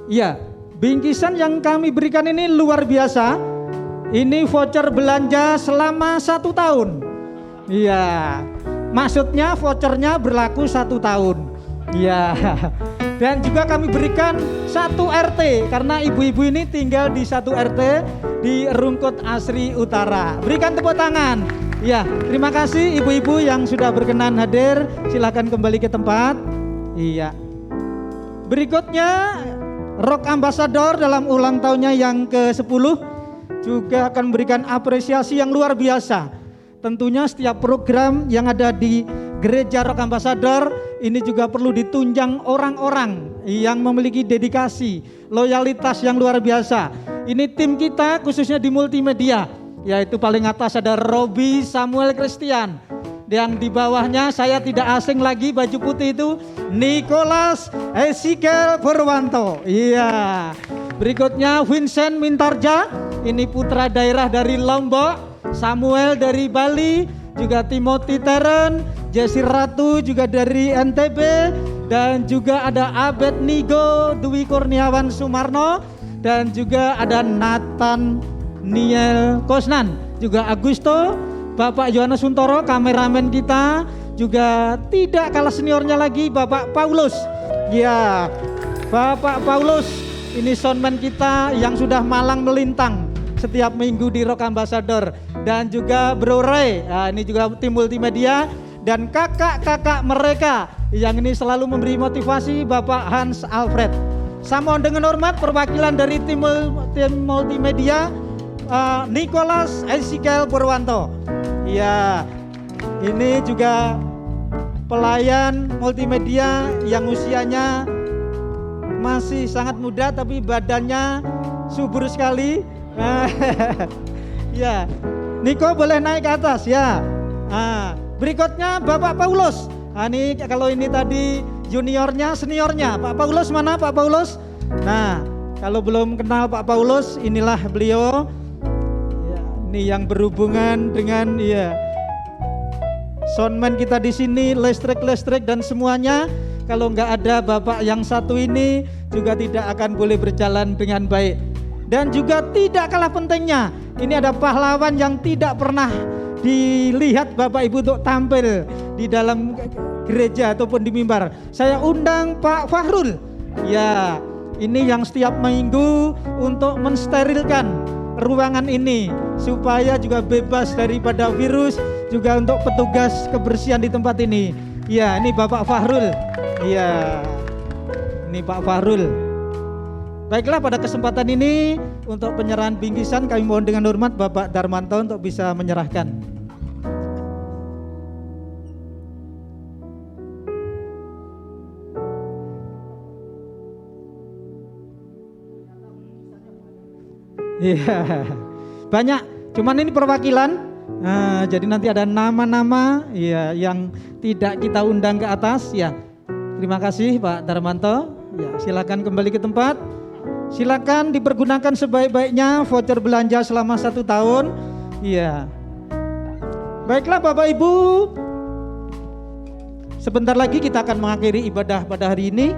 Ya, bingkisan yang kami berikan ini luar biasa. Ini voucher belanja selama 1 tahun. Iya, maksudnya vouchernya berlaku 1 tahun. Iya, dan juga kami berikan 1 RT karena ibu-ibu ini tinggal di 1 RT di Rungkut Asri Utara. Berikan tepuk tangan. Ya, terima kasih ibu-ibu yang sudah berkenan hadir. Silakan kembali ke tempat. Iya. Berikutnya Rock Ambassador dalam ulang tahunnya yang ke-10 juga akan memberikan apresiasi yang luar biasa. Tentunya setiap program yang ada di Gereja Rock Ambassador ini juga perlu ditunjang orang-orang yang memiliki dedikasi, loyalitas yang luar biasa. Ini tim kita khususnya di multimedia, yaitu paling atas ada Robi Samuel Christian. Yang di bawahnya saya tidak asing lagi, baju putih itu Nicholas Ezekiel Purwanto. Iya. Berikutnya Vincent Mintarja, ini putra daerah dari Lombok. Samuel dari Bali, juga Timothy Teren, Jesse Ratu juga dari NTB, dan juga ada Abed Nigo, Dwi Kurniawan Sumarno, dan juga ada Nathan Niel Kosnan, juga Agusto, Bapak Yohanes Suntoro, kameramen kita, juga tidak kalah seniornya lagi Bapak Paulus. Ya, Bapak Paulus, ini soundman kita yang sudah malang melintang setiap minggu di Rock Ambassador. Dan juga Bro Ray, nah, ini juga tim multimedia. Dan kakak-kakak mereka yang ini selalu memberi motivasi, Bapak Hans Alfred. Sama dengan hormat perwakilan dari tim multimedia, Nicholas Ezekiel Purwanto. Ya, ini juga pelayan multimedia yang usianya masih sangat muda tapi badannya subur sekali. Ya, Niko boleh naik ke atas ya. Berikutnya Bapak Paulus. Ini kalau ini tadi juniornya, seniornya. Pak Paulus mana Pak Paulus? Nah, kalau belum kenal Pak Paulus, inilah beliau. Ya, ini yang berhubungan dengan soundman kita di sini, listrik dan semuanya. Kalau nggak ada Bapak yang satu ini juga tidak akan boleh berjalan dengan baik. Dan juga tidak kalah pentingnya, ini ada pahlawan yang tidak pernah dilihat Bapak Ibu untuk tampil di dalam gereja ataupun di mimbar. Saya undang Pak Fahrul. Ya, ini yang setiap minggu untuk mensterilkan ruangan ini supaya juga bebas daripada virus, juga untuk petugas kebersihan di tempat ini. Ya, ini Bapak Fahrul. Ya, ini Pak Fahrul. Baiklah, pada kesempatan ini untuk penyerahan bingkisan kami mohon dengan hormat Bapak Darmanto untuk bisa menyerahkan. Iya, banyak. Cuman ini perwakilan. Nah, jadi nanti ada nama-nama ya yang tidak kita undang ke atas ya. Terima kasih Pak Darmanto. Ya, silakan kembali ke tempat. Silakan dipergunakan sebaik-baiknya voucher belanja selama 1 tahun. Iya. Baiklah Bapak Ibu. Sebentar lagi kita akan mengakhiri ibadah pada hari ini.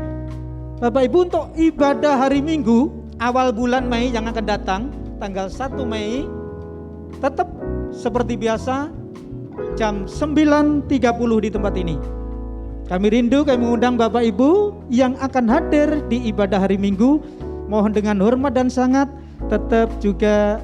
Bapak Ibu, untuk ibadah hari Minggu awal bulan Mei yang akan datang, tanggal 1 Mei, tetap seperti biasa jam 9.30 di tempat ini. Kami rindu, kami mengundang Bapak Ibu yang akan hadir di ibadah hari Minggu. Mohon dengan hormat dan sangat tetap juga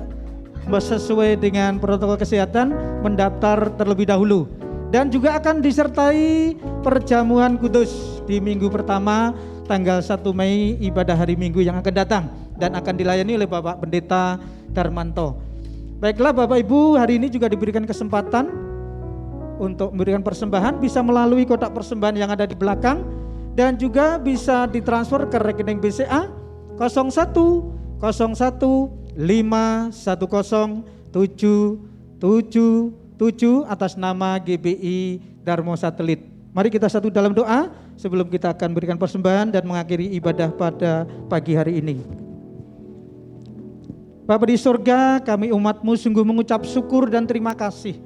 sesuai dengan protokol kesehatan mendaftar terlebih dahulu. Dan juga akan disertai perjamuan kudus di minggu pertama tanggal 1 Mei ibadah hari Minggu yang akan datang dan akan dilayani oleh Bapak Pendeta Darmanto. Baiklah Bapak Ibu, hari ini juga diberikan kesempatan untuk memberikan persembahan, bisa melalui kotak persembahan yang ada di belakang dan juga bisa ditransfer ke rekening BCA 01510777 atas nama GBI Darmo Satelit. Mari kita satu dalam doa sebelum kita akan berikan persembahan dan mengakhiri ibadah pada pagi hari ini. Bapa di surga, kami umat-Mu sungguh mengucap syukur dan terima kasih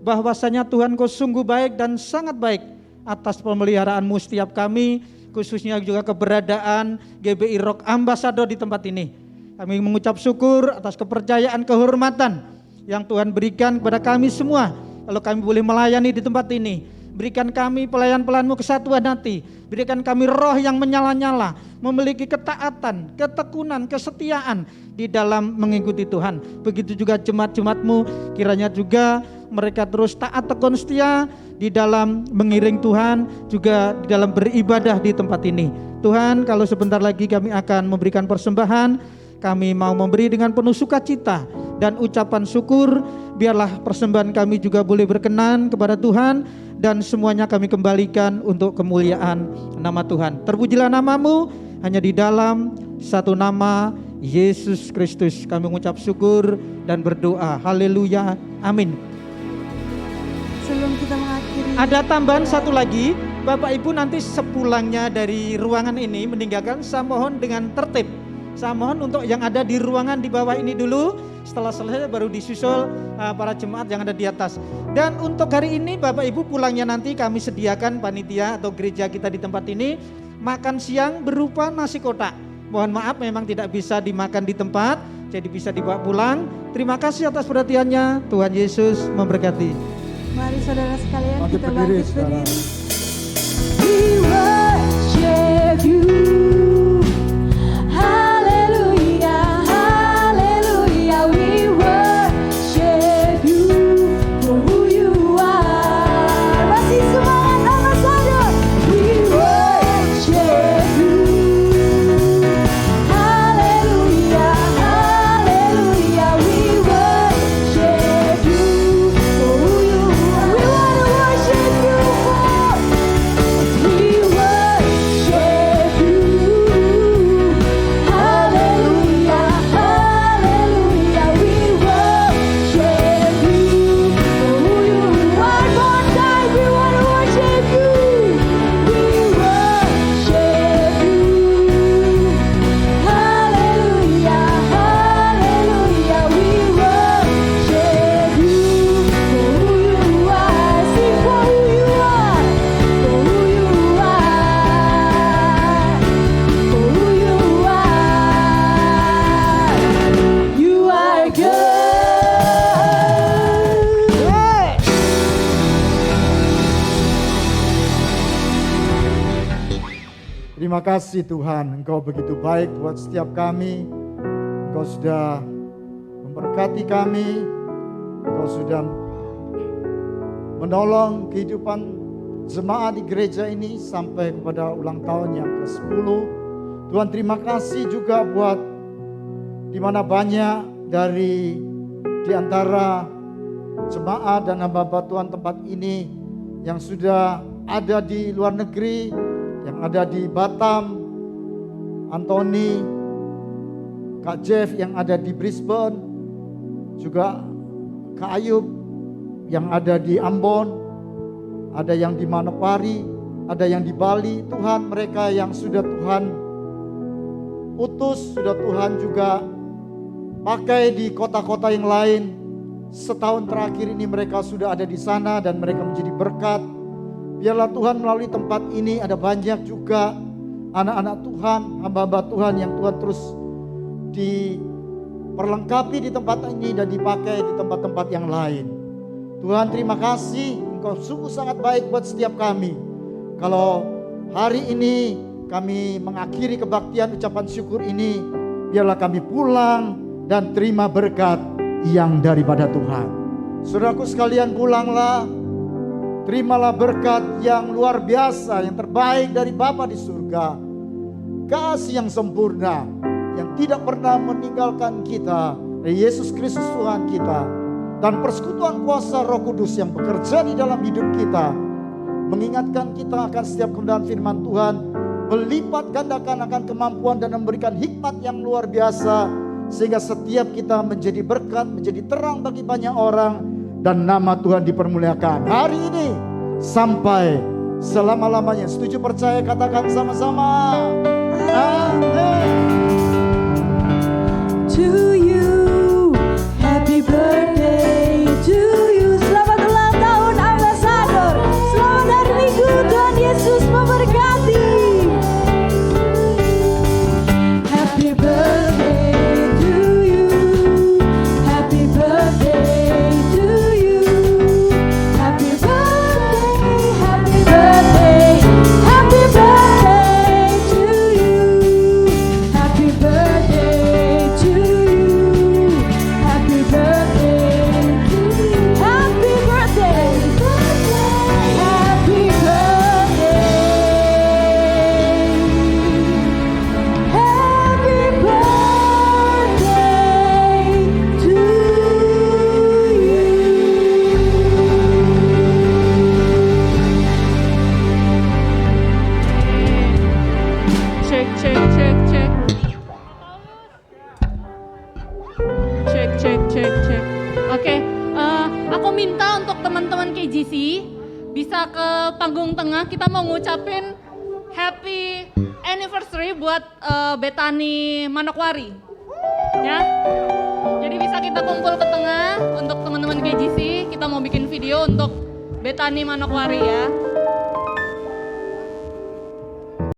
bahwasanya Tuhan Kau sungguh baik dan sangat baik atas pemeliharaan-Mu setiap kami, khususnya juga keberadaan GBI Rock Ambassador di tempat ini. Kami mengucap syukur atas kepercayaan, kehormatan yang Tuhan berikan kepada kami semua. Kalau kami boleh melayani di tempat ini, berikan kami pelayan-pelayan-Mu kesatuan hati, berikan kami roh yang menyala-nyala, memiliki ketaatan, ketekunan, kesetiaan di dalam mengikuti Tuhan. Begitu juga jemaat-jemaat-Mu, kiranya juga mereka terus taat tekun setia di dalam mengiring Tuhan, juga di dalam beribadah di tempat ini. Tuhan, kalau sebentar lagi kami akan memberikan persembahan, kami mau memberi dengan penuh sukacita dan ucapan syukur. Biarlah persembahan kami juga boleh berkenan kepada Tuhan dan semuanya kami kembalikan untuk kemuliaan nama Tuhan. Terpujilah nama-Mu, hanya di dalam satu nama Yesus Kristus kami mengucap syukur dan berdoa. Haleluya, amin. Sebelum kita mengakhiri, ada tambahan satu lagi, Bapak Ibu nanti sepulangnya dari ruangan ini meninggalkan, saya mohon dengan tertib. Saya mohon untuk yang ada di ruangan di bawah ini dulu, setelah selesai baru disusul para jemaat yang ada di atas. Dan untuk hari ini Bapak Ibu pulangnya nanti kami sediakan panitia atau gereja kita di tempat ini makan siang berupa nasi kotak. Mohon maaf memang tidak bisa dimakan di tempat, jadi bisa dibawa pulang. Terima kasih atas perhatiannya, Tuhan Yesus memberkati. Mari saudara sekalian kita bangkit berdiri. We worship you. Hallelujah, hallelujah. We worship you for who you are. Masih semangat Ambassador. We worship you. Hallelujah, hallelujah. We worship you for who you are. We want to worship you for. We worship you. Hallelujah, hallelujah. We worship you for who you are. One more time, we want to worship you. We worship you. Hallelujah, hallelujah. We worship you for who you are. Sing for who you are. For who you are. For who you are. You are good. Terima kasih Tuhan, Engkau begitu baik buat setiap kami. Engkau sudah berkati kami. Engkau sudah menolong kehidupan jemaat di gereja ini sampai kepada ulang tahun yang ke-10. Tuhan, terima kasih juga buat di mana banyak dari di antara jemaat dan hamba Tuhan tempat ini yang sudah ada di luar negeri, yang ada di Batam, Anthony, Kak Jeff yang ada di Brisbane, juga Kak Ayub yang ada di Ambon, ada yang di Manokwari, ada yang di Bali. Tuhan, mereka yang sudah Tuhan utus, sudah Tuhan juga pakai di kota-kota yang lain. Setahun terakhir ini mereka sudah ada di sana dan mereka menjadi berkat. Biarlah Tuhan melalui tempat ini ada banyak juga anak-anak Tuhan, hamba-hamba Tuhan yang Tuhan terus diperlengkapi di tempat ini dan dipakai di tempat-tempat yang lain. Tuhan, terima kasih, Engkau sungguh sangat baik buat setiap kami. Kalau hari ini kami mengakhiri kebaktian ucapan syukur ini, biarlah kami pulang dan terima berkat yang daripada Tuhan. Saudaraku sekalian, pulanglah, terimalah berkat yang luar biasa, yang terbaik dari Bapa di surga. Kasih yang sempurna, yang tidak pernah meninggalkan kita, dari Yesus Kristus Tuhan kita. Dan persekutuan kuasa Roh Kudus yang bekerja di dalam hidup kita, mengingatkan kita akan setiap kebenaran firman Tuhan, melipat gandakan akan kemampuan dan memberikan hikmat yang luar biasa, sehingga setiap kita menjadi berkat, menjadi terang bagi banyak orang, dan nama Tuhan dipermuliakan hari ini sampai selama-lamanya. Setuju, percaya, katakan sama-sama. Amin. To you, happy birthday to you. Selamat ulang tahun Ambasador. Selamat hari Minggu, Tuhan Yesus memberkati. Happy birthday to you. Happy birthday to you. Happy birthday, happy birthday, happy birthday to you. Happy birthday to you. Happy birthday to you. Happy birthday. Happy birthday. Happy birthday to you. Cek, cek, cek, cek. Cek, cek, cek, cek. Oke, aku minta untuk teman-teman KGC bisa ke panggung tengah. Kita mau ngucapin happy anniversary buat Bethany Manokwari. Ya. Jadi bisa kita kumpul ke tengah untuk teman-teman KGC. Kita mau bikin video untuk Bethany Manokwari ya.